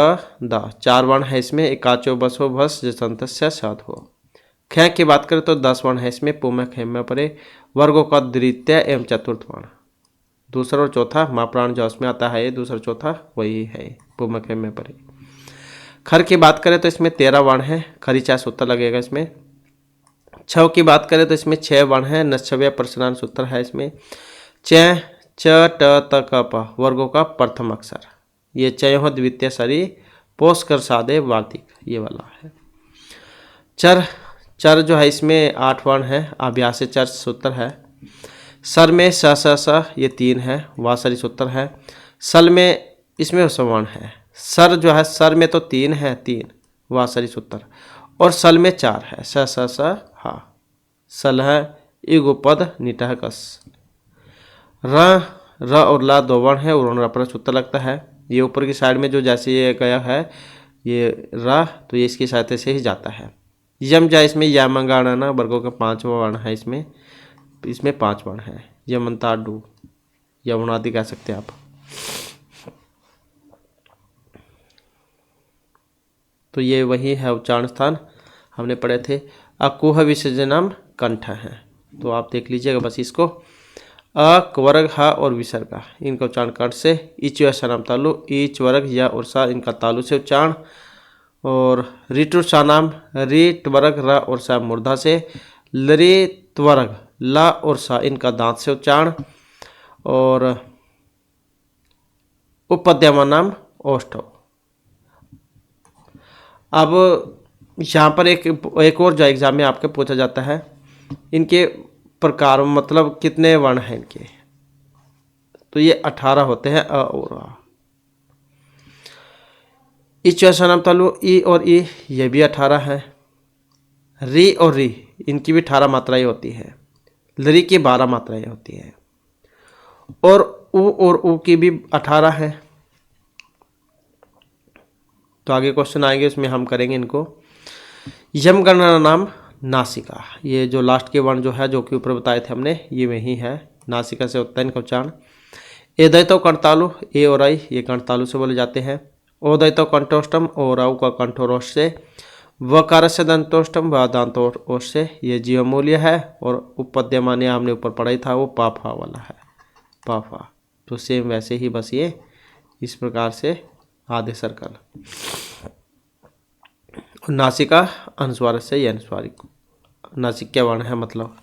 द 4 वर्ण है इसमें, एकाचो बसो भस जसंतस्य सद हो। ख की बात करें तो 10 वर्ण है इसमें, पु में ख में परे, वर्गों का द्वितीय एवं चतुर्थ वर्ण, दूसरा और चौथा माँ प्राण जो उसमें आता है, ये दूसरा चौथा वही है, पु में ख में परे। खर की बात करें तो इसमें 13 वर्ण है, खरी चाय सूत्र लगेगा इसमें। छव की बात करें तो इसमें 6 वर्ण है, नश्चव्य प्रश्नान सूत्र है इसमें। च च ट त क प वर्गों का प्रथम अक्षर, ये चय द्वितीय सरी पोष कर सादे वार्तिक, ये वाला है। चर चर जो है इसमें 8 वर्ण है, अभ्यास चर सूत्र है। सर में स स स ये 3 है, वासरी सूत्र है। सल में इसमें सवर्ण है, सर जो है सर में तो 3 है, 3 वासरी सूत्र, और सल में 4 है, स स स हा। सल है इगुपद निटह कस। र और ला 2 वर्ण है, और अपना सूत्र लगता है। ये ऊपर की साइड में जो जैसे ये गया है ये र, तो ये इसकी सहायता से ही जाता है। यम जा इसमें या मंगाना वर्गों का 5 वर्ण है इसमें 5 वर्ण है। यमंता डू यमुनादि कह सकते हैं आप। तो ये वही है उच्चारण स्थान हमने पढ़े थे। अकुह विसर्जनम कंठ है, तो आप देख लीजिएगा बस इसको। अ वर्ग हा और विसर्ग इनका उच्चारण कंठ से। इच नाम तालु, इच वर्ग या और सा इनका तालु से उच्चारण। और रिटु नाम रिट वर्ग र और सा मूर्धा से। लरित वर्ग ला और सा इनका दांत से उच्चारण। और उपद्यमा नाम ओष्ठव। अब यहाँ पर एक और जो एग्जाम में आपके पूछा जाता है, इनके प्रकार मतलब कितने वर्ण हैं इनके, तो ये 18 होते हैं अ और आ। इच नाम तालु ई और ई ये भी 18 है। री और री इनकी भी 18 मात्राएं होती है। लरी की 12 मात्राएं होती है। और उ की भी 18 है। तो आगे क्वेश्चन आएंगे उसमें हम करेंगे इनको। यम गणना नाम नासिका, ये जो लास्ट के वर्ण जो है जो कि ऊपर बताए थे हमने, ये वही है, नासिका से होता है इनका उच्चारण। एदय तो कंठतालु ए और आई ये कंठतालु से बोले जाते हैं। ओदय तो कंठोष्टम और औ का कंठोरोष से। वकार से दंतोष्टम व दांतोष से, ये जीवमूल्य है। और उपद्यमान्य हमने ऊपर पढ़ा ही था, वो पाफा वाला है, पाफा। तो सेम वैसे ही बस ये इस प्रकार से आधे सर्कल। नासिका अनुस्वार से ये अनुस्वारिक नासिक क्या वर्ण है मतलब।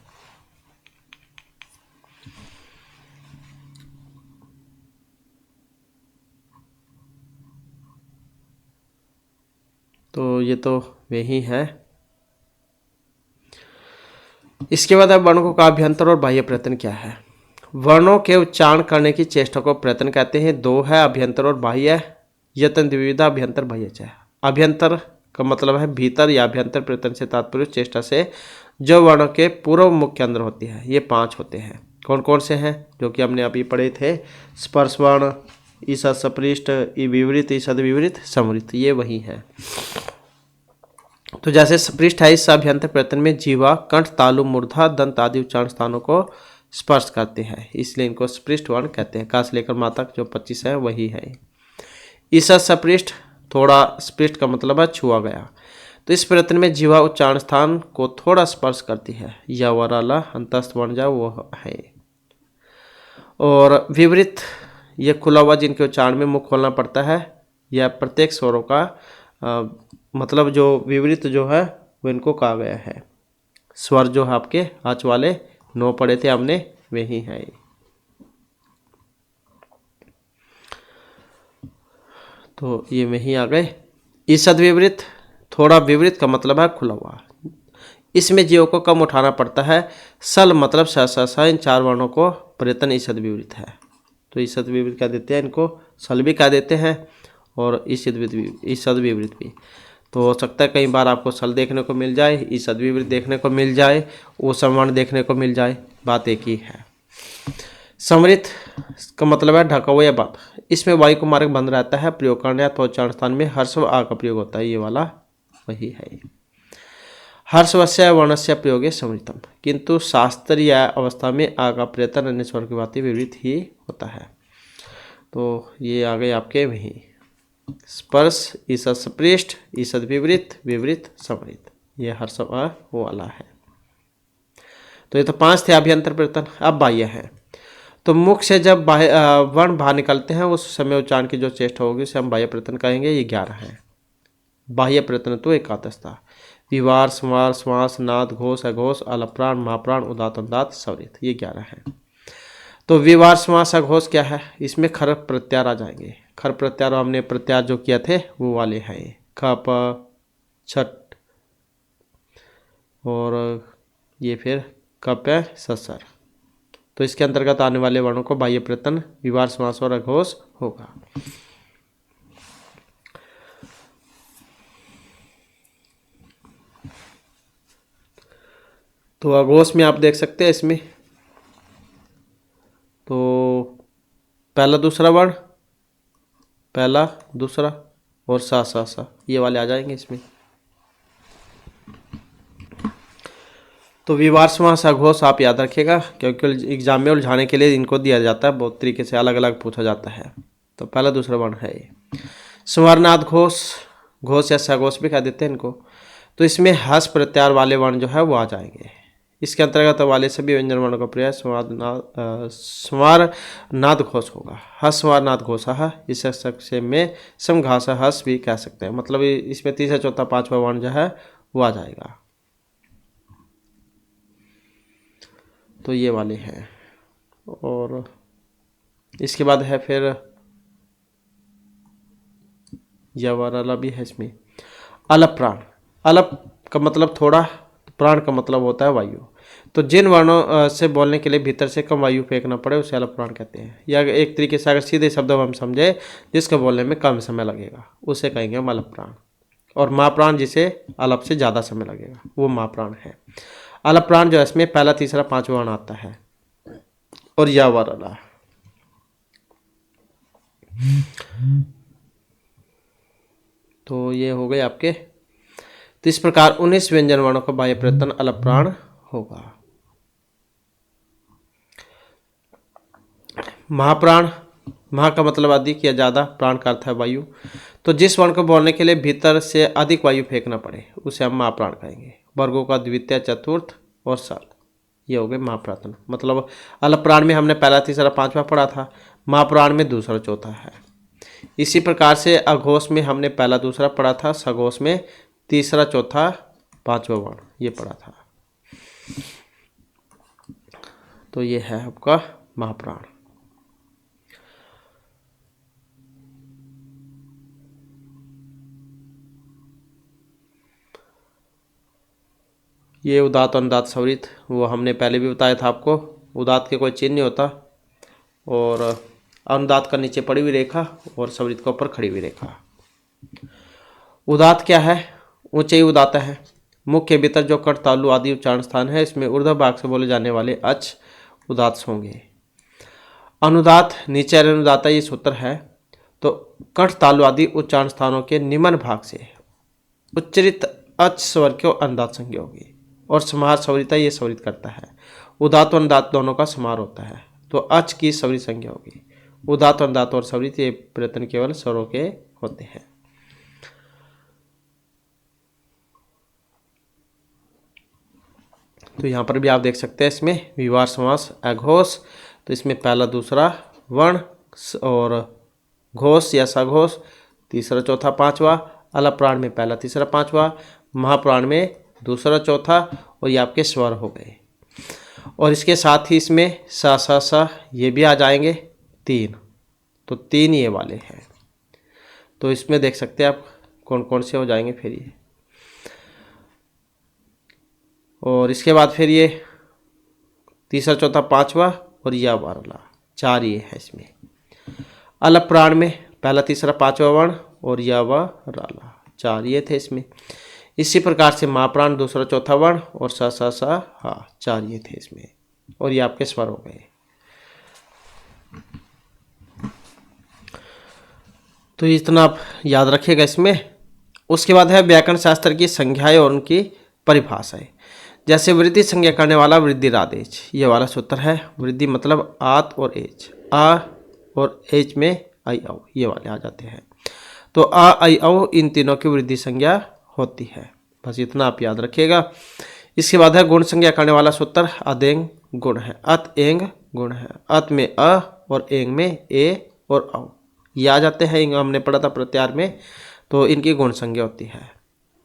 तो ये तो वही है। इसके बाद अब वर्णों का अभ्यंतर और बाह्य प्रयत्न क्या है। वर्णों के उच्चारण करने की चेष्टा को प्रयत्न कहते हैं। 2 है अभ्यंतर और बाह्य। यत्न द्विविधा अभ्यंतर बाह्य च। अभ्यंतर का मतलब है भीतर या अभ्यंतर, प्रयत्न से तात्पर्य चेष्टा से जो वर्णों के पूर्व मुख के अंदर होती है। ये 5 होते हैं। कौन कौन से हैं जो कि हमने अभी पढ़े थे। स्पर्श वर्ण, ईसा सपृष्ठ, ई विवृत, ईसद विवृत, समृत, ये वही है। तो जैसे सपृष्ठ है, इस अभ्यंतर प्रयत्न में जीवा कंठ तालु मूर्धा दंत आदि उच्चारण स्थानों को स्पर्श करते हैं, इसलिए इनको स्पृष्ट वर्ण कहते हैं। का से लेकर माँ तक जो 25 है वही है। ईसा सपृष्ठ थोड़ा स्पृष्ट का मतलब है छुआ गया। तो इस प्रयत्न में जीवा उच्चारण स्थान को थोड़ा स्पर्श करती है। या वराला अंतस्थ वर्ण जा वो है। और विवृत ये खुला हुआ जिनके उच्चारण में मुख खोलना पड़ता है, या प्रत्येक स्वरों का मतलब जो विवृत जो है वो इनको कहा गया है। स्वर जो है आपके आज वाले 9 पढ़े थे हमने वही है। तो ये वही आ गए। ईसद विवृत थोड़ा विवृत का मतलब है खुला हुआ, इसमें जीव को कम उठाना पड़ता है। सल मतलब स इन 4 वर्णों को प्रयत्न ईसद विवृत है। तो ईसद विवृत कह देते हैं इनको, सल भी कह देते हैं और ईसद विवृत भी। तो हो सकता है कई बार आपको सल देखने को मिल जाए, ईसद विवृत देखने को मिल जाए, वो संवर्ण देखने को मिल जाए, बात एक ही है। समृत का मतलब है ढका हुआ या बंद, इसमें वायु को मार्ग बंद रहता है। प्रयोग करने अथवा उच्चारण स्थान में हर्ष व आ का प्रयोग होता है, ये वाला वही है। हर्षवस्य वर्णस्य प्रयोग समृतम, किंतु शास्त्रीय अवस्था में आ का प्रयत्न अन्य स्वर की बातें विवृत ही होता है। तो ये आ गए आपके वही स्पर्श, ईषद सपृष्ठ, ईषद विवृत, विवृत समृत, ये हर सब वो वाला है। तो ये तो 5 थे अभ्यंतर प्रयत्न। अब बाह्य है। तो मुख से जब वर्ण बाहर निकलते हैं उस समय उच्चारण की जो चेष्टा होगी उसे हम बाह्य प्रयत्न कहेंगे। ये 11 है। बाह्य प्रयत्न तो एकादशता, विवार, संवार, श्वास, नाद, घोष, अघोष, अलप्राण, महाप्राण, उदात, अनुदात, स्वरित, ये 11 है। तो विवार, श्वास, अघोष क्या है? इसमें खर प्रत्यार आ जाएंगे। खर प्रत्यार हमने प्रत्यार जो किया थे वो वाले हैं, ख, प, छठ और ये फिर कप है ससर। तो इसके अंतर्गत आने वाले वर्णों को बाह्य प्रयत्न विवार, श्वास और अघोष होगा। तो अघोष में आप देख सकते हैं इसमें तो पहला दूसरा वर्ण, पहला दूसरा और सा ये वाले आ जाएंगे इसमें। तो विवार, श्वास, अघोष आप याद रखिएगा क्योंकि एग्जाम में उलझाने के लिए इनको दिया जाता है, बहुत तरीके से अलग अलग पूछा जाता है। तो पहला दूसरा वर्ण है ये। स्वर्णाद घोष, घोष या सघोष भी कह देते हैं इनको। तो इसमें हस प्रत्यार वाले वर्ण जो है वो आ जाएंगे। इसके अंतर्गत वाले सभी व्यंजन वर्णों का प्रयोग स्वर्नाद घोष होगा। हस स्वर्नाद घोष, इस से में समघास हस भी कह सकते हैं। मतलब इसमें तीसरा, चौथा, पांचवा वर्ण जो है वो आ जाएगा। तो ये वाले हैं। और इसके बाद है फिर यवरला भी है इसमें। अलप प्राण, अलप का मतलब थोड़ा, प्राण का मतलब होता है वायु। तो जिन वर्णों से बोलने के लिए भीतर से कम वायु फेंकना पड़े उसे अलप प्राण कहते हैं। या एक तरीके से अगर सीधे शब्दों में हम समझे जिसको बोलने में कम समय लगेगा उसे कहेंगे हम अलप प्राण। और महाप्राण जिसे अलप से ज़्यादा समय लगेगा वो महाप्राण है। अलप प्राण जो है इसमें पहला, तीसरा, पांचवा वर्ण आता है। और यावरला तो ये हो गए आपके। तो इस प्रकार 19 व्यंजन वर्णों का बाह्य प्रयत्न अलप प्राण होगा। महाप्राण, महा का मतलब अधिक या ज्यादा, प्राण का अर्थ है वायु। तो जिस वर्ण को बोलने के लिए भीतर से अधिक वायु फेंकना पड़े उसे हम महाप्राण कहेंगे। वर्गों का द्वितीय, चतुर्थ और सर्ग, ये हो गए महाप्राण। मतलब अलप प्राण में हमने पहला, तीसरा, पांचवा पढ़ा था, महाप्राण में दूसरा, चौथा है। इसी प्रकार से अघोष में हमने पहला, दूसरा पढ़ा था, सघोष में तीसरा, चौथा, पांचवा वर्ण ये पढ़ा था। तो ये है आपका महाप्राण। ये उदात, अनुदात, स्वरित वो हमने पहले भी बताया था आपको। उदात के कोई चिन्ह नहीं होता और अनुदात का नीचे पड़ी हुई रेखा और स्वरित के ऊपर खड़ी हुई रेखा। उदात क्या है? ऊंचे ही उदात है। मुख के भीतर जो कट, तालु आदि उच्चारण स्थान है इसमें ऊर्ध्व भाग से बोले जाने वाले अच उदात होंगे। अनुदात नीचे अनुदाता ये सूत्र है। तो कट, तालु आदि उच्चारण स्थानों के निम्न भाग से उच्चरित अच स्वर को अनुदात संज्ञा होगी। और समाहार स्वरिता ये स्वरित करता है। उदात और अनुदात दोनों का समाहार होता है तो अच की स्वरित संज्ञा होगी। उदात, अनुदात और स्वरित ये प्रयत्न केवल स्वरों के होते हैं। तो यहाँ पर भी आप देख सकते हैं इसमें विवार, समास, अघोष। तो इसमें पहला, दूसरा वर्ण और घोष या सघोष तीसरा, चौथा, पांचवा। अलप प्राण में पहला, तीसरा, पांचवा। महाप्राण में दूसरा, चौथा और ये आपके स्वर हो गए। और इसके साथ ही इसमें सा ये भी आ जाएंगे 3। तो 3 ये वाले हैं। तो इसमें देख सकते हैं आप कौन कौन से हो जाएंगे फिर ये। और इसके बाद फिर ये तीसरा, चौथा, पांचवा और या वारला 4 ये है इसमें। अलप प्राण में पहला, तीसरा, पांचवा वर्ण और या वारला 4 ये थे इसमें। इसी प्रकार से महाप्राण दूसरा, चौथा वर्ण और सा 4 ये थे इसमें। और ये आपके स्वर हो गए। तो इतना आप याद रखिएगा इसमें। उसके बाद है व्याकरण शास्त्र की संज्ञाएं और उनकी परिभाषाएं। जैसे वृद्धि संज्ञा करने वाला वृद्धि रादेश ये वाला सूत्र है। वृद्धि मतलब आत और एच। आ और एच में आई औ, ये वाले आ जाते हैं। तो आ आई औ इन तीनों की वृद्धि संज्ञा होती है। बस इतना आप याद रखिएगा। इसके बाद है गुण संज्ञा करने वाला सूत्र अदेंग गुण है, अत एंग गुण है। अत में अ और एंग में ए और औ, ये आ जाते हैं। हमने पढ़ा था प्रत्यार में, तो इनकी गुण संज्ञा होती है।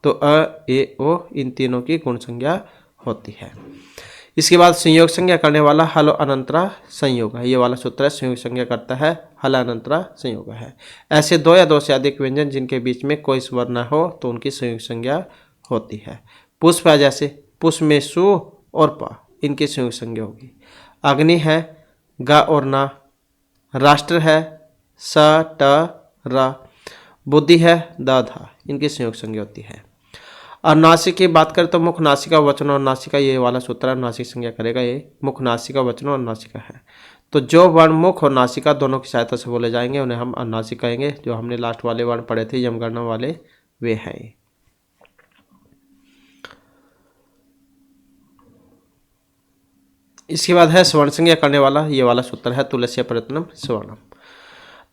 तो अ ए ओ इन तीनों की गुण संज्ञा होती है। इसके बाद संयोग संज्ञा करने वाला हल अनंतरा संयोग है, ये वाला सूत्र है। संयोग संज्ञा करता है हल अनंतरा संयोग है। ऐसे दो या दो से अधिक व्यंजन जिनके बीच में कोई स्वर न हो तो उनकी संयोग संज्ञा होती है। पुष्प है, जैसे पुष्प में सु और प, इनकी संयोग संज्ञा होगी। अग्नि है, ग और ना। राष्ट्र है, स ट र। बुद्धि है, द धा, इनकी संयोग संज्ञा होती है। और नासिक की बात करें तो मुख, नासिका, वचन और नासिका, ये वाला सूत्र है। नासिक संज्ञा करेगा ये मुख, नासिका, वचन और नासिका है। तो जो वर्ण मुख और नासिका दोनों की सहायता से बोले जाएंगे उन्हें हम अनुनासिक कहेंगे। जो हमने लास्ट वाले वर्ण पढ़े थे यमगणना वाले, वे हैं। इसके बाद है स्वर्ण संज्ञा करने वाला, ये वाला सूत्र है तुल्यस्य प्रयत्नम स्वर्णम।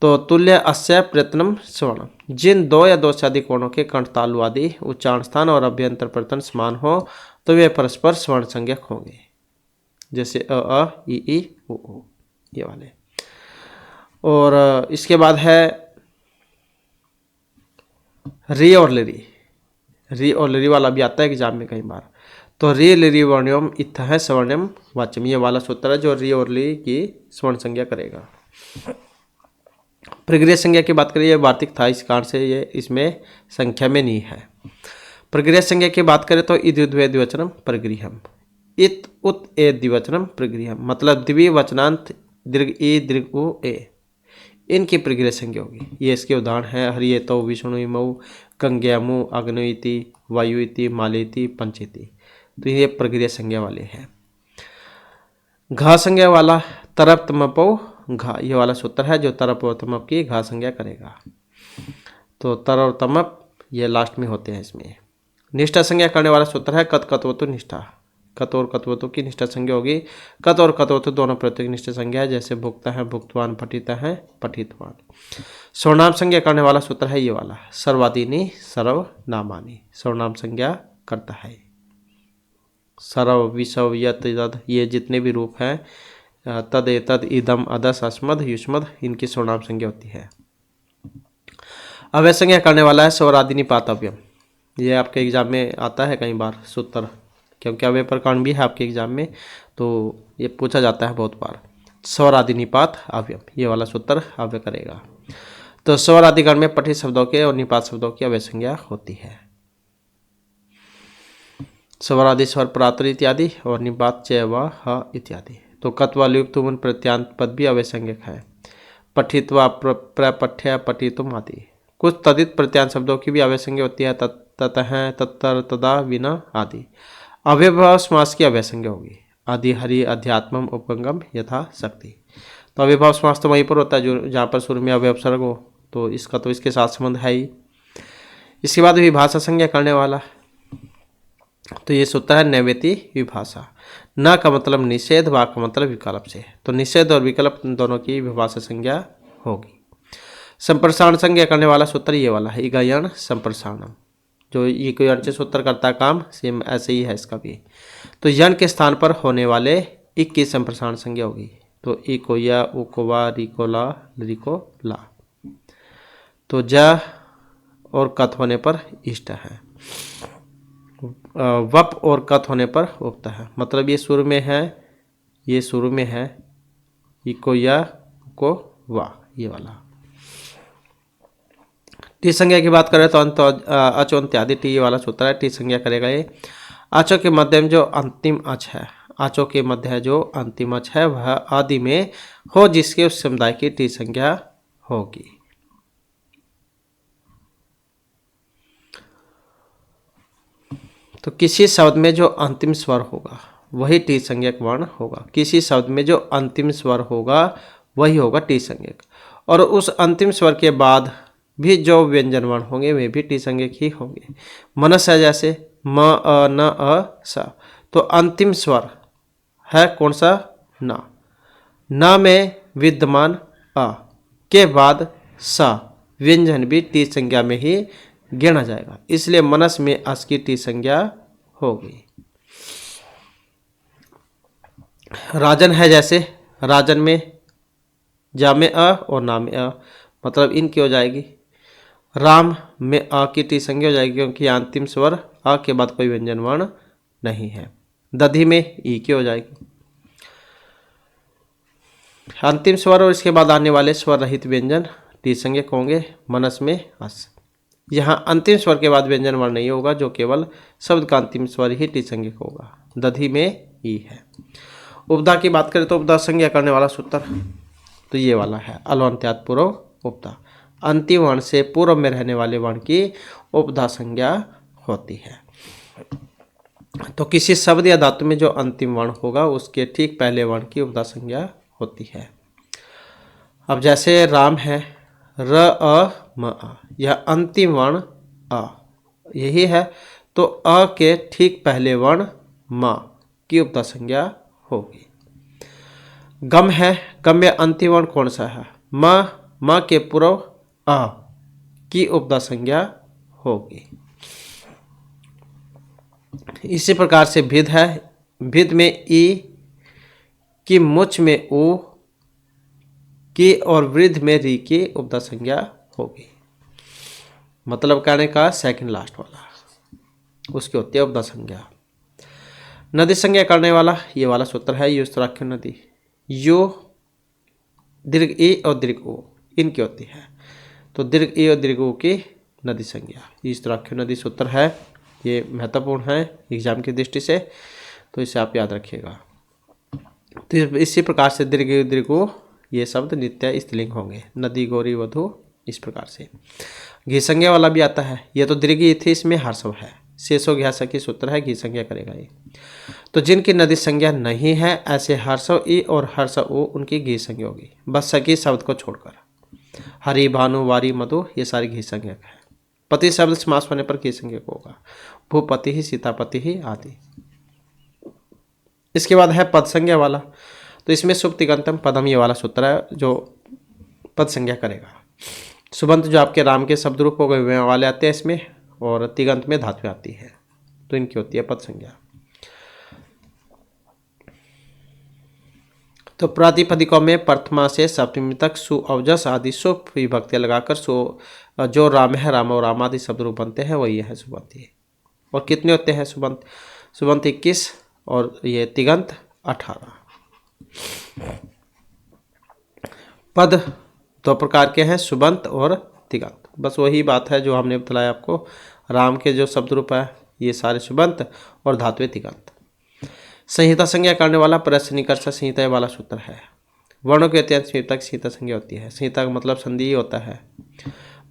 तो तुल्य अस्य प्रयत्नम स्वर्णम, जिन दो या दो से अधिक वर्णों के कंठ, तालु आदि उच्चारण स्थान और अभ्यंतर प्रयत्न समान हो तो वे परस्पर स्वर्ण संज्ञक होंगे। जैसे अ ई उ, ये वाले। और इसके बाद है री और लिरी। री और लिरी वाला भी आता है एग्जाम में कई बार। तो री लिरी वर्ण्यम इत्थ है स्वर्णम वाच्यम, ये वाला सूत्र है जो री और ली की स्वर्ण संज्ञा करेगा। प्रगृह संज्ञा की बात करें, ये वार्तिक था, इस कारण से ये इसमें संख्या में नहीं है। प्रगृह संज्ञा की बात करें तो इद द्वे द्विवचनम प्रगृहम, इत उत ए द्विवचनम प्रगृहम, मतलब द्वि वचनांत दीर्घ ई दीर्घ उ ए, इनकी प्रगृह संज्ञा होगी। ये इसके उदाहरण है हरियेतो, विष्णुमऊ, गंग्यामु, अग्नोइति, वायुइति, मालेति, पंचेति। तो ये प्रगृह संज्ञा वाले हैं। घा संज्ञा वाला तरप तमपो घा, ये वाला सूत्र है जो तरप और तमप की घा संज्ञा करेगा। तो तर और तमप ये लास्ट में होते हैं इसमें। निष्ठा संज्ञा करने वाला सूत्र है कत कतवतु निष्ठा, कत और कतवतु की निष्ठा संज्ञा होगी। कत और कतवतु दोनों प्रत्येक निष्ठा संज्ञा है, जैसे भुक्ता है भुक्तवान, पठिता है पठितवान। सर्वनाम संज्ञा करने वाला सूत्र है ये वाला सर्वादीनी सर्वनामानी, सर्वनाम संज्ञा करता है। सर्व विषव यत तद, ये जितने भी रूप हैं, तद एतद इदम अदस अस्मद युष्मद, इनकी सर्वनाम संज्ञा होती है। अव्यय संज्ञा करने वाला है स्वरादिनी पातव्यम, ये आपके एग्जाम में आता है कई बार सूत्र, क्योंकि अव्यय प्रकरण भी है आपके एग्जाम में, तो ये पूछा जाता है बहुत बार। स्वरादि निपात अव्यम, ये वाला सूत्र अव्यय करेगा। तो स्वरादिगण में पठित शब्दों के और निपात शब्दों की अव्यय संज्ञा होती है। स्वरादि स्वर प्रातुर इत्यादि और निपात च व ह इत्यादि। तो कत्वालुयुक्त उन प्रत्यांत पद भी अव्यय संज्ञक है। पठित्वा, प्रपठ्य, पठितुम आदि। कुछ तदित प्रत्यांत शब्दों की भी अव्यय संज्ञा होती है, ततः, तत्तर, तदा, विना आदि। अव्ययभाव समास की अव्यय संज्ञा होगी। आदि, हरि, अध्यात्मम, उपगम, यथा शक्ति। तो अव्ययभाव समास तो वहीं पर होता है जो जहाँ पर शुरू में अव्यय उपसर्ग हो, तो इसका तो इसके साथ संबंध है ही। इसके बाद विभाषा संज्ञा करने वाला, तो ये सूत्र है नैवेति विभाषा। न का मतलब निषेध, वा का मतलब विकल्प से, तो निषेध और विकल्प दोनों की विभाषा संज्ञा होगी। संप्रसारण संज्ञा करने वाला सूत्र ये वाला है इगयण संप्रसारणम, जो ये कोई यण से सूत्र करता है काम, सेम ऐसे ही है इसका भी। तो यण के स्थान पर होने वाले इक की संप्रसारण संज्ञा होगी। तो इ को या, उ को वा, री को ला, ली को ला। तो ज और कत होने पर इष्ट है, वप और कत होने पर उक्त है, मतलब ये शुरू में है, ये शुरू में है, इ को या, को वा, ये वाला। टी संज्ञा की बात करें तो अंत अचो इत्यादि, टी वाला सूत्र है, टी संज्ञा करेगा ये। आचो के मध्य में जो अंतिम अच है, आचो के मध्य जो अंतिम अच है वह आदि में हो जिसके उस समुदाय की टी संज्ञा होगी। तो किसी शब्द में जो अंतिम स्वर होगा वही टी संज्ञक वर्ण होगा। किसी शब्द में जो अंतिम स्वर होगा वही होगा टी संज्ञक, और उस अंतिम स्वर के बाद भी जो व्यंजन वर्ण होंगे वे भी टी संज्ञक ही होंगे। मनस है, जैसे म, अ, न, अ, स, तो अंतिम स्वर है कौन सा? न। न में विद्यमान अ, के बाद स व्यंजन भी टी संज्ञा में ही गिना जाएगा, इसलिए मनस में अस की टी संज्ञा होगी। राजन है, जैसे राजन में जा में अ और ना में अ, मतलब इनकी हो जाएगी। राम में अ की टी संज्ञा हो जाएगी, क्योंकि अंतिम स्वर अ के बाद कोई व्यंजन वर्ण नहीं है। दधि में ई की हो जाएगी। अंतिम स्वर और इसके बाद आने वाले स्वर रहित व्यंजन टी संज्ञक होंगे, मनस में अस। यहाँ अंतिम स्वर के बाद व्यंजन वर्ण नहीं होगा, जो केवल शब्द का अंतिम स्वर ही टी संज्ञक होगा। दधि में ई है। उपधा की बात करें तो उपधा संज्ञा करने वाला सूत्र तो ये वाला है, अलवंत्यात् पूर्व उपधा। अंतिम वर्ण से पूर्व में रहने वाले वर्ण की उपधा संज्ञा होती है। तो किसी शब्द या धातु में जो अंतिम वर्ण होगा उसके ठीक पहले वर्ण की उपधा संज्ञा होती है। अब जैसे राम है, र अ म अ, यह अंतिम वर्ण अ यही है, तो अ के ठीक पहले वर्ण म की उपधा संज्ञा होगी। गम है, गम में अंतिम वर्ण कौन सा है? म के पूर्व अ की उपधा संज्ञा होगी। इसी प्रकार से भिद है, भिद में ई की, मुच में उ की और वृद्ध में री की उपधा संज्ञा होगी। मतलब कहने का सेकंड लास्ट वाला, उसकी होती है उपधा संज्ञा। नदी संज्ञा करने वाला ये वाला सूत्र है, युस्तराख्य नदी। यो दीर्घ ई और दीर्घ ओ इनकी होती है, तो दीर्घ ई और दीर्घ ओ की नदी संज्ञा युस्तराख्य नदी सूत्र है। ये महत्वपूर्ण है एग्जाम की दृष्टि से, तो इसे आप याद रखिएगा। तो इसी प्रकार से दीर्घ ई दीर्घ ओ ये शब्द नित्य स्त्रीलिंग होंगे। नदी, गौरी, वधु, इस प्रकार से। घी संज्ञा वाला भी आता है, ये तो दीर्घ ई थी, इसमें हर्षव है। शेषो घ्यास की सूत्र है, घी संज्ञा करेगा ये। तो जिनकी नदी संज्ञा नहीं है ऐसे हर्षव ई और हर्षव ओ उनकी घी संज्ञा होगी, बस सकी शब्द को छोड़कर। हरि, भानु, वारी, मधु ये सारी घी संज्ञक है। पति शब्द समास होने पर घी संज्ञक होगा। भूपति ही, सीतापति ही आदि। इसके बाद है पद संज्ञा वाला, तो इसमें शुभ तिगंतम पदम ये वाला सूत्र है जो पद संज्ञा करेगा। सुबंत जो आपके राम के शब्द रूप हो गए वे वाले आते हैं इसमें, और तिगंत में धातु आती है, तो इनकी होती है पद संज्ञा। तो प्रातिपदिकों में प्रथमा से सप्तमी तक सु, अवजस आदि शुभ विभक्तियां लगाकर जो राम है, राम और राम आदि शब्द रूप बनते हैं वही है सुबंती। और कितने होते हैं सुबंत? सुबंत 21 और ये तिगंत 18। पद दो प्रकार के हैं, सुबंत और तिगंत। बस वही बात है जो हमने बताया आपको, राम के जो शब्द रूप है ये सारे सुबंत और धातुएं तिगंत। संहिता संज्ञा करने वाला परस्निकर्ष संहिता वाला सूत्र है। वर्णों के अत्यंत संहिता की संहिता संज्ञा होती है। संहिता का मतलब संधि होता है।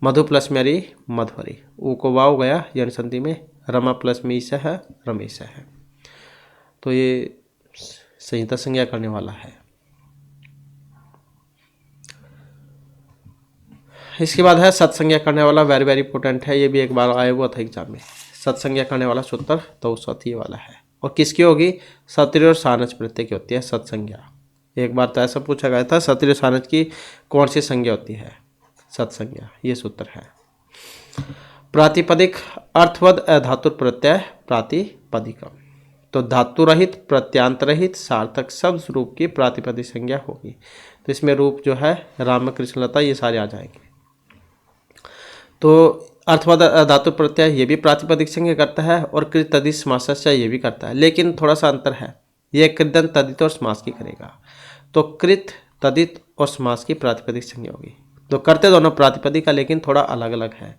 मधु प्लस में अरी, मधुवरी। ऊ को वाव गया यन संधि में। रमा प्लस में ईसा है, रमेश है। तो ये संहिता संज्ञा करने वाला है। इसके बाद है सत्संज्ञा करने वाला, वेरी वेरी इंपोर्टेंट है, ये भी एक बार आया हुआ था एग्जाम में। सत्संज्ञा करने वाला सूत्र तो ये वाला है। और किसकी होगी? सत्रिय और सानच प्रत्यय की होती है सत्संज्ञा। एक बार तो ऐसा पूछा गया था, सत्रिय और सानच की कौन सी संज्ञा होती है? सत्संज्ञा, ये सूत्र है। प्रातिपदिक अर्थवद अधातु प्रत्यय प्रातिपदिकम, तो धातु रहित प्रत्यांत रहित सार्थक शब्द रूप की प्रातिपदिक संज्ञा होगी। तो इसमें रूप जो है राम, कृष्ण, लता ये सारे आ जाएंगे। तो अर्थवद धातु प्रत्यय ये भी प्रातिपदिक संज्ञा करता है, और कृत तदित समास ये भी करता है, लेकिन थोड़ा सा अंतर है, ये कृदंत तदित और समास की करेगा। तो कृत तदित और समास की प्रातिपदिक संज्ञा होगी। तो करते दोनों प्रातिपदिक का, लेकिन थोड़ा अलग अलग है।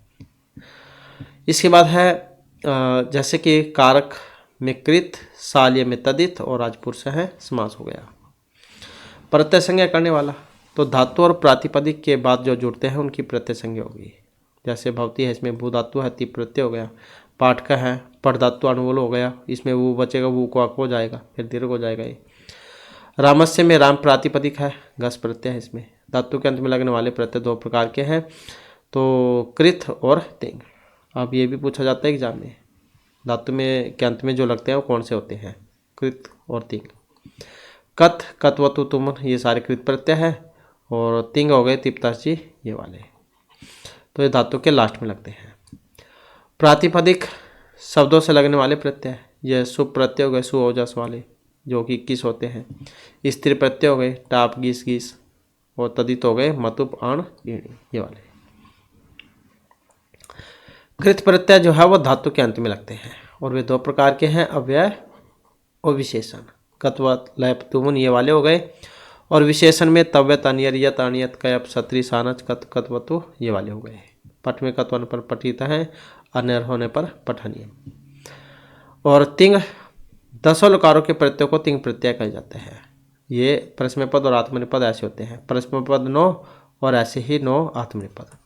इसके बाद है जैसे कि कारक में कृत, साल्य में तदित और राजपुरुष है समास हो गया। प्रत्यय संज्ञा करने वाला, तो धातु और प्रातिपदिक के बाद जो जुड़ते हैं उनकी प्रत्यय संज्ञा होगी। जैसे भवती है, इसमें भू धातु है, ती प्रत्यय हो गया। पाठ का है, पठ धातु अनुकूल हो गया, इसमें वो बचेगा, वो को हो जाएगा, फिर दीर्घ हो जाएगा। ये रामस्य में राम प्रातिपदिक है, घस प्रत्यय है। इसमें धातु के अंत में लगने वाले प्रत्यय दो प्रकार के हैं, तो कृत और तिंग। अब ये भी पूछा जाता है एग्जाम में, धातु में के अंत में जो लगते हैं वो कौन से होते हैं? कृत और तिंग। कत, कतवतु, तुम ये सारे कृत प्रत्यय है, और तिंग हो गए तिप्ताची ये वाले, तो ये धातु के लास्ट में लगते हैं। प्रातिपदिक शब्दों से लगने वाले प्रत्यय, ये शुभ प्रत्यय हो गए सु ओजस वाले जो कि 21 होते हैं। स्त्री प्रत्यय हो गए टाप गीस गीस, और तदित हो गए मतुप अण ईणी ये वाले। कृत प्रत्यय जो है वो धातु के अंत में लगते हैं और वे दो प्रकार के हैं, अव्यय और विशेषण। कत्वत लैप तुमुन ये वाले हो गए, और विशेषण में तव्य तनियर यत अनियत कयप सत्री सानच कत कत्वतु ये वाले हो गए। पठ में कत्वन पर पठिता है, अनर होने पर पठनीय। और तिंग 10 लकारों के प्रत्यय को तिंग प्रत्यय कहे जाते हैं। ये परस्मैपद और आत्मनेपद ऐसे होते हैं, परस्मैपद 9 और ऐसे ही 9 आत्मनेपद,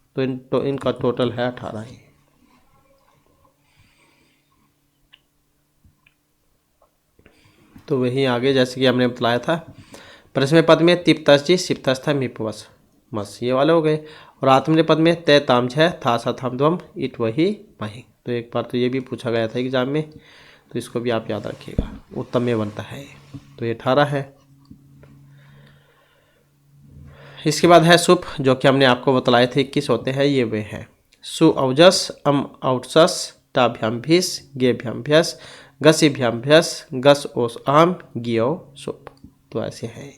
तो इनका टोटल है 18 ही। तो वही आगे जैसे कि हमने बताया था, परस्मैपद में तिप्तस्जी सिप्तस्थ मिपवस मस ये वाले हो गए, और आत्मनेपद में तय तामझ था सा थाम ध्वम इट वही मही। तो एक बार तो ये भी पूछा गया था एग्जाम में, तो इसको भी आप याद रखिएगा, उत्तम में बनता है। तो ये 18 है। इसके बाद है सुप, जो कि हमने आपको बतलाए थे 21 होते हैं, ये वे हैं सु औजस अम औटसस टाभ्याम भीस गेभ्याम भ्यस गसिभ्याम भ्यस गस ओस आम गियो सुप। तो ऐसे हैं।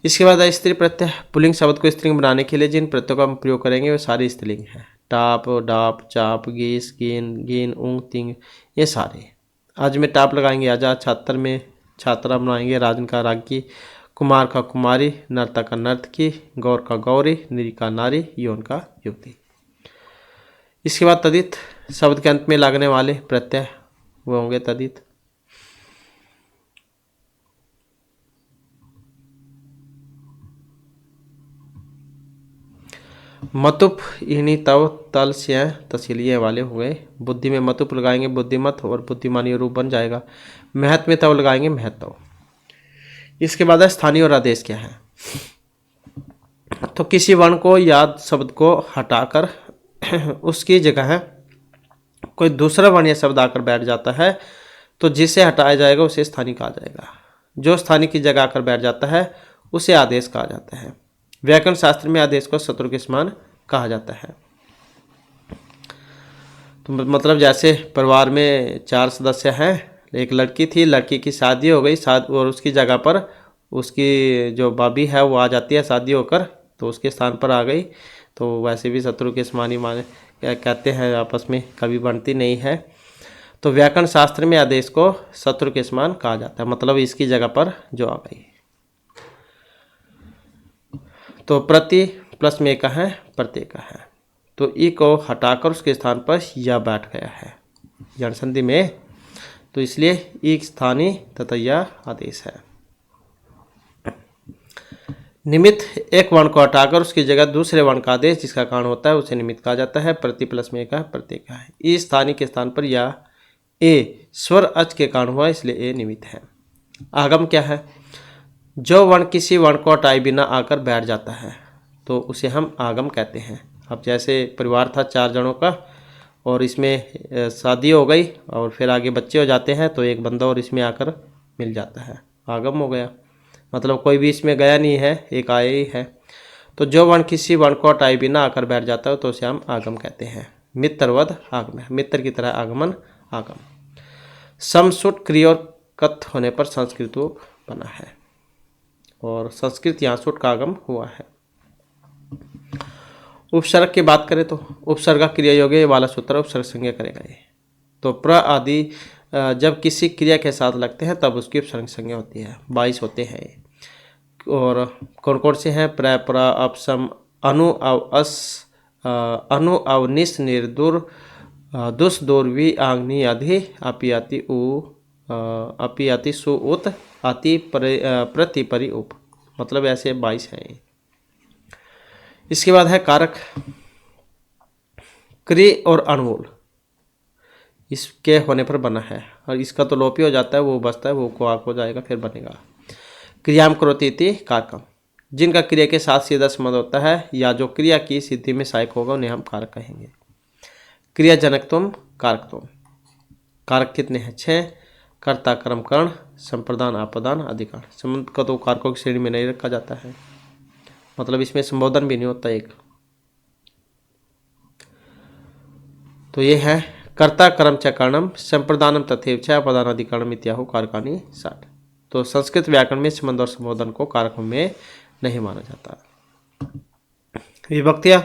इसके बाद है स्त्री प्रत्यय। पुल्लिंग शब्द को स्त्रीलिंग बनाने के लिए जिन प्रत्ययों का हम प्रयोग करेंगे वे सारे स्त्रीलिंग हैं। टाप डाप चाप गीस गिन गिन उंग तिंग ये सारे। आज में टाप लगाएंगे आजा, छात्र में छात्रा बनाएंगे, राजन का रागी, कुमार का कुमारी, नर्ता का नर्तकी, गौर का गौरी, निरी का नारी, यौन का युवती। इसके बाद तदित शब्द के अंत में लगने वाले प्रत्यय वो होंगे तदित। मतुप इहनी तव तल स्य तसीलिए वाले हो गए। बुद्धि में मतुप लगाएंगे बुद्धिमत और बुद्धिमानी रूप बन जाएगा। महत में तव लगाएंगे महत्व। इसके बाद स्थानीय और आदेश क्या है। तो किसी वर्ण को या शब्द को हटाकर उसकी जगह है कोई दूसरा वर्ण या शब्द आकर बैठ जाता है तो जिसे हटाया जाएगा उसे स्थानीय कहा जाएगा। जो स्थानीय की जगह आकर बैठ जाता है उसे आदेश कहा जाता है। व्याकरण शास्त्र में आदेश को शत्रु के समान कहा जाता है। तो मतलब जैसे परिवार में 4 सदस्य हैं, एक लड़की थी, लड़की की शादी हो गई और उसकी जगह पर उसकी जो भाभी है वो आ जाती है शादी होकर, तो उसके स्थान पर आ गई। तो वैसे भी शत्रु के समान ही माने कहते हैं, आपस में कभी बनती नहीं है। तो व्याकरण शास्त्र में आदेश को शत्रु के समान कहा जाता है, मतलब इसकी जगह पर जो आ गई। तो प्रति प्लस में का है प्रत्यय का है, तो ई को हटाकर उसके स्थान पर या बैठ गया है यण संधि में, तो इसलिए ई स्थानीय तथा यह आदेश है। निमित्त एक वर्ण को हटाकर उसकी जगह दूसरे वर्ण का आदेश जिसका कारण होता है उसे निमित्त कहा जाता है। प्रति प्लस में का प्रत्यय का है। ई स्थानीय के स्थान पर या ए स्वर अच के कारण हुआ इसलिए ए निमित्त है। आगम क्या है। जो वर्ण किसी वर्ण को हटाए बिना आकर बैठ जाता है तो उसे हम आगम कहते हैं। अब जैसे परिवार था 4 जनों का और इसमें शादी हो गई और फिर आगे बच्चे हो जाते हैं, तो एक बंदा और इसमें आकर मिल जाता है, आगम हो गया। मतलब कोई भी इसमें गया नहीं है, एक आया ही है। तो जो वर्ण किसी वर्ण को हटाए बिना आकर बैठ जाता है तो उसे हम आगम कहते हैं। मित्रवद आगम है, मित्र की तरह आगमन आगम। समसुट क्रिया और कथ होने पर संस्कृत बना है और संस्कृत यहाँ सुट का आगम हुआ है। उपसर्ग की बात करें तो उपसर्ग क्रिया योग्य वाला सूत्र उपसर्ग संज्ञा करेगा ये। तो प्र आदि जब किसी क्रिया के साथ लगते हैं तब उसकी उपसर्ग संज्ञा होती है। 22 होते हैं ये। और कौन कौन से हैं। प्र प्र अपसम अनु अव अस अनु अव निस निर्दुर दुस दूरवी आग्नि अधि अपियाति उ अपियाति सु उत अति प्रति परि उप, मतलब ऐसे 22 हैं। इसके बाद है कारक। क्रि और अणुमूल इसके होने पर बना है और इसका तो लोप ही हो जाता है, वो बचता है, वो को आक हो जाएगा फिर बनेगा। क्रियाम करोति इति कारकम, जिनका क्रिया के साथ सीधा संबंध होता है या जो क्रिया की सिद्धि में सहायक होगा उन्हें हम कारक कहेंगे। क्रिया जनकत्वम कारकत्वम। कारक कितने हैं 6। कर्ता, कर्म, कर्ण, संप्रदान, अपदान, अधिकरण। संबंध को तो कारकों की श्रेणी में नहीं रखा जाता है, मतलब इसमें संबोधन भी नहीं होता एक। तो ये है कर्ता, कर्म च कर्णम, संप्रदानम तथैव च अपदान, अधिकरणम इत्याहु कारकानि 60। तो संस्कृत व्याकरण में संबंध और संबोधन को कारकों में नहीं माना जाता। विभक्तियां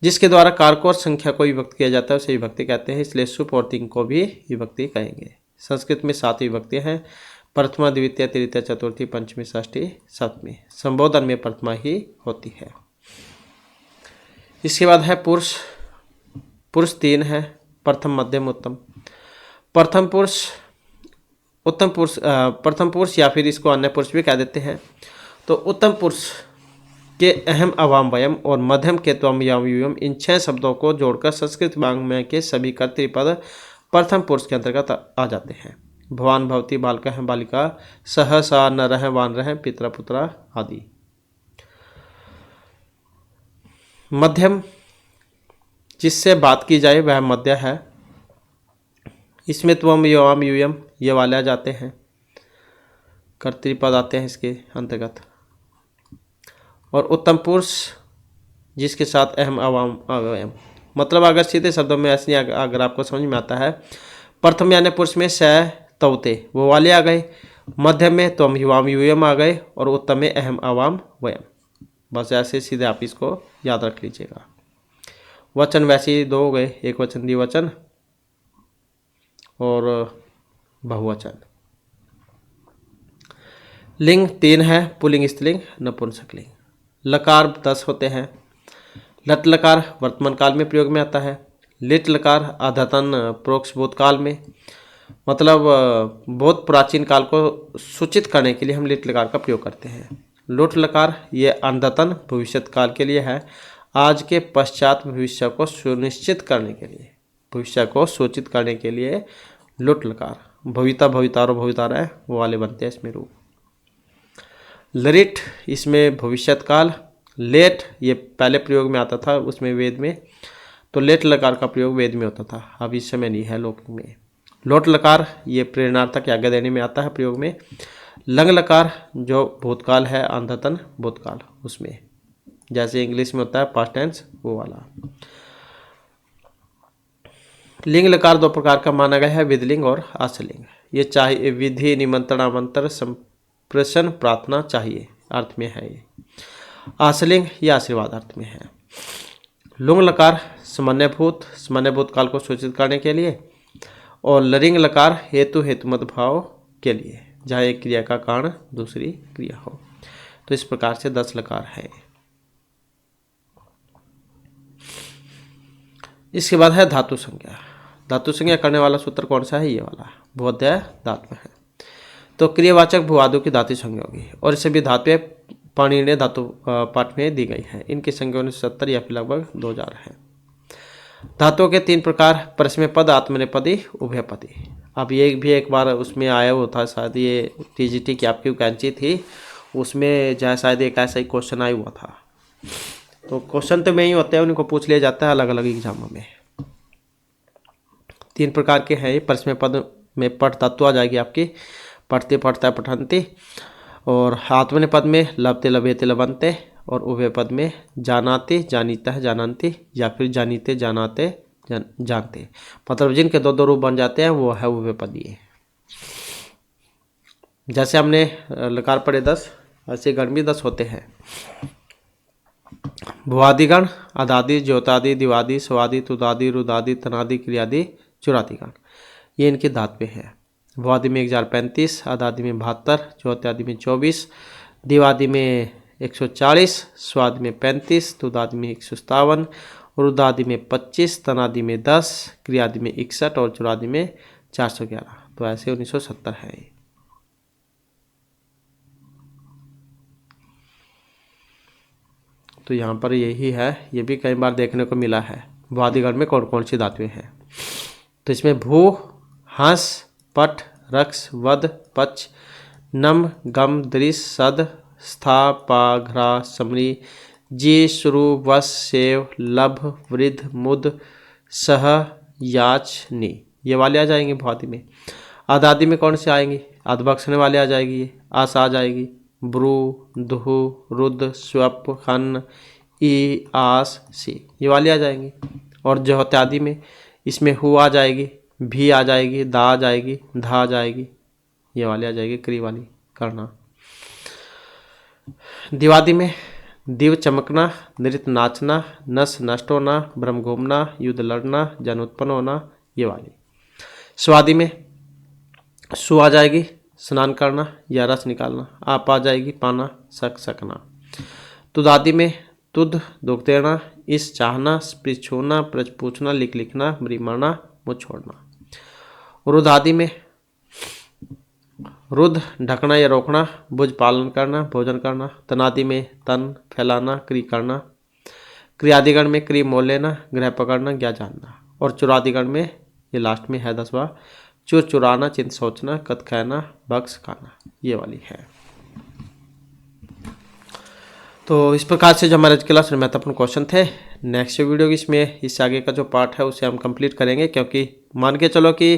जिसके द्वारा कारकों और संख्या को विभक्त किया जाता है उसे विभक्ति कहते हैं, इसलिए सुप और तिंग को भी विभक्ति कहेंगे। संस्कृत में 7 विभक्तियां हैं, प्रथमा, द्वितीय, तृतीय, चतुर्थी, पंचमी, षष्ठी, सप्तमी। संबोधन में प्रथमा ही होती है। इसके बाद है पुरुष। पुरुष 3 है, प्रथम, मध्यम, उत्तम। प्रथम पुरुष, उत्तम पुरुष, प्रथम पुरुष या फिर इसको अन्य पुरुष भी कह देते हैं। तो उत्तम पुरुष के अहम, अवाम, वयम और मध्यम के त्वम, यम, यूयम, इन 6 शब्दों को जोड़कर संस्कृत वाङ्मय के सभी कर्तृपद प्रथम पुरुष के अंतर्गत आ जाते हैं। भवान, भवती, बालकः, बालिका, सह, सा, नरः, वानरः, पितरः, पुत्रः आदि। मध्यम जिससे बात की जाए वह मध्य है, इसमें त्वम, यम, यूयम ये वाले आ जाते हैं, कर्तृपद आते हैं इसके अंतर्गत। और उत्तम पुरुष जिसके साथ अहम, अवाम, अवयम, मतलब अगर सीधे शब्दों में ऐसे अगर आपको समझ में आता है, प्रथम यानी पुरुष में स, तौते वो वाले आ गए, मध्यम में त्वम, युवाम, यूयम आ गए और उत्तम में अहम, अवाम, वयम। बस ऐसे सीधे आप इसको याद रख लीजिएगा। वचन वैसे ही 2 हो गए, एक वचन, द्विवचन और बहुवचन। लिंग 3 है, पुल्लिंग, स्त्रीलिंग, नपुंसकलिंग। लकार 10 होते हैं। लट लकार वर्तमान काल में प्रयोग में आता है। लिट लकार आधतन प्रोक्ष भूतकाल में, मतलब बहुत प्राचीन काल को सूचित करने के लिए हम लिट लकार का प्रयोग करते हैं। लुट लकार ये अनदतन भविष्यत काल के लिए है, आज के पश्चात भविष्य को सुनिश्चित करने के लिए, भविष्य को सूचित करने के लिए लुट लकार। भविता, भवितारो, भवितारः वो वाले बनते हैं इसमें रूप। लरिट इसमें भविष्यत काल। लेट ये पहले प्रयोग में आता था उसमें वेद में, तो लेट लकार का प्रयोग वेद में होता था, अब इस समय नहीं है लौकिक में। लोट लकार ये प्रेरणार्थक आज्ञा देने में आता है प्रयोग में। लंग लकार जो भूतकाल है, अंधतन भूतकाल, उसमें जैसे इंग्लिश में होता है पास्ट टेंस वो वाला। लिंग लकार 2 प्रकार का माना गया है, विधिलिंग और आश्रलिंग। ये चाहिए विधि, निमंत्रण, आमंत्रण, संप्रश्न, प्रार्थना चाहिए अर्थ में है ये। आश्रलिंग ये आशीर्वाद अर्थ में है। लुंग लकार सामान्यभूत काल को सूचित करने के लिए, और लरिंग लकार हेतु हेतुमत भाव के लिए, जहाँ एक क्रिया का कारण दूसरी क्रिया हो। तो इस प्रकार से 10 लकार है। इसके बाद है धातु संज्ञा। धातु संज्ञा करने वाला सूत्र कौन सा है? ये वाला, भूअध्याय धातु है। तो क्रियावाचक भूआदि की धातु संज्ञा होगी, और इसे भी धातु पाणिनीय धातु पाठ में दी गई है। इनकी संख्या 1970 या फिर लगभग 2000 है। धातुओं के 3 प्रकार, परस्मैपद पद, आत्मनेपदी, उभयपदी। अब ये भी एक बार उसमें आया हुआ था, शायद ये टीजीटी की आपकी वैकेंसी थी, उसमें जो है शायद एक ऐसा ही क्वेश्चन आया हुआ था। तो क्वेश्चन तो में ही होते हैं, उनको पूछ लिया जाता है अलग अलग एग्जामों में। 3 प्रकार के हैं। परस्मैपद पद में पठ धातु आ जाएगी आपकी, पढ़ते पढ़ता पठंती, और आत्मनेपद में लभते लभेते लभंते, और उभय पद में जानाते जानीता है जानंती, या फिर जानीते जानाते जानते। मतलब जिनके 2 रूप बन जाते हैं वो है उभय पदी। जैसे हमने लकार पढ़े 10, ऐसे गण भी 10 होते हैं। भुआदिगण, अदादि, ज्योतादि, दिवादि, स्वादि, तुदादि, रुदादि, तनादि, क्रियादि, चुरादिगण, ये इनके धातु हैं। भुआदि में 1035, अदादि में 72, ज्योतादि में 24, दिवादि में 140, स्वादि में 35, तुदादि में 157, रुदादि में 25, तनादि में 10, क्रियादि में 61 और चुरादि में 411। तो ऐसे 1970 है। तो यहाँ पर यही है, ये भी कई बार देखने को मिला है। भुआदिगण में कौन कौन सी धातुएं हैं? तो इसमें भू, हंस, पट, रक्ष, वध, पक्ष, नम, गम, दृश, सद, स्था, पा, घ्रा, समरी, जी, श्रु, वश, सेव, लभ, वृद्ध, मुद, सह, याच, नी, ये वाले आ जाएंगे भुआदि में। आदादी में कौन से आएंगी? आद बख्शने वाले आ जाएगी, ये आस आ जाएगी, ब्रू, दुहु, रुद्र, स्वप, खन, ई, आस, सी, ये वाली आ जाएंगी। और जो इत्यादि में इसमें हु आ जाएगी, भी आ जाएगी, दा आ जाएगी, धा आ जाएगी, ये वाली आ जाएगी क्री वाली करना। दिवादी में दिव चमकना, नृत्य नाचना, नस नष्ट होना, भ्रम घूमना, युद्ध लड़ना, जन उत्पन्न होना, ये वाली। स्वादि में सु आ जाएगी, स्नान करना या रस निकालना, आप आ जाएगी, पाना, सक सकना। तुदादि में तुद दुख देना, इस चाहना, स्पृश छूना, प्रज पूछना, लिख लिखना, मरी मरना, मुझ छोड़ना। रुदादि में रुद्ध ढकना या रोकना, भुज पालन करना, भोजन करना। तनादि में तन फैलाना, क्री करना। क्रियादिगण में क्री मोल लेना, ग्रह पकड़ना, ज्ञा जानना। और चुरादिगण में ये लास्ट में है 10वां, चुर चुराना, चिंत सोचना, कत कहना, बख्श खाना, ये वाली है। तो इस प्रकार से जो हमारे आज क्लास में महत्वपूर्ण क्वेश्चन थे, नेक्स्ट वीडियो इसमें इससे आगे का जो पार्ट है उसे हम कंप्लीट करेंगे, क्योंकि मान के चलो कि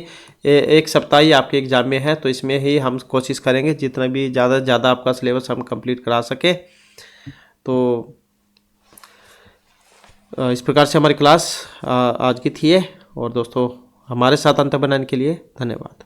एक सप्ताह ही आपके एग्जाम में है, तो इसमें ही हम कोशिश करेंगे जितना भी ज़्यादा से ज़्यादा आपका सिलेबस हम कंप्लीट करा सके। तो इस प्रकार से हमारी क्लास आज की थी। और दोस्तों हमारे साथ अंत बनाने के लिए धन्यवाद।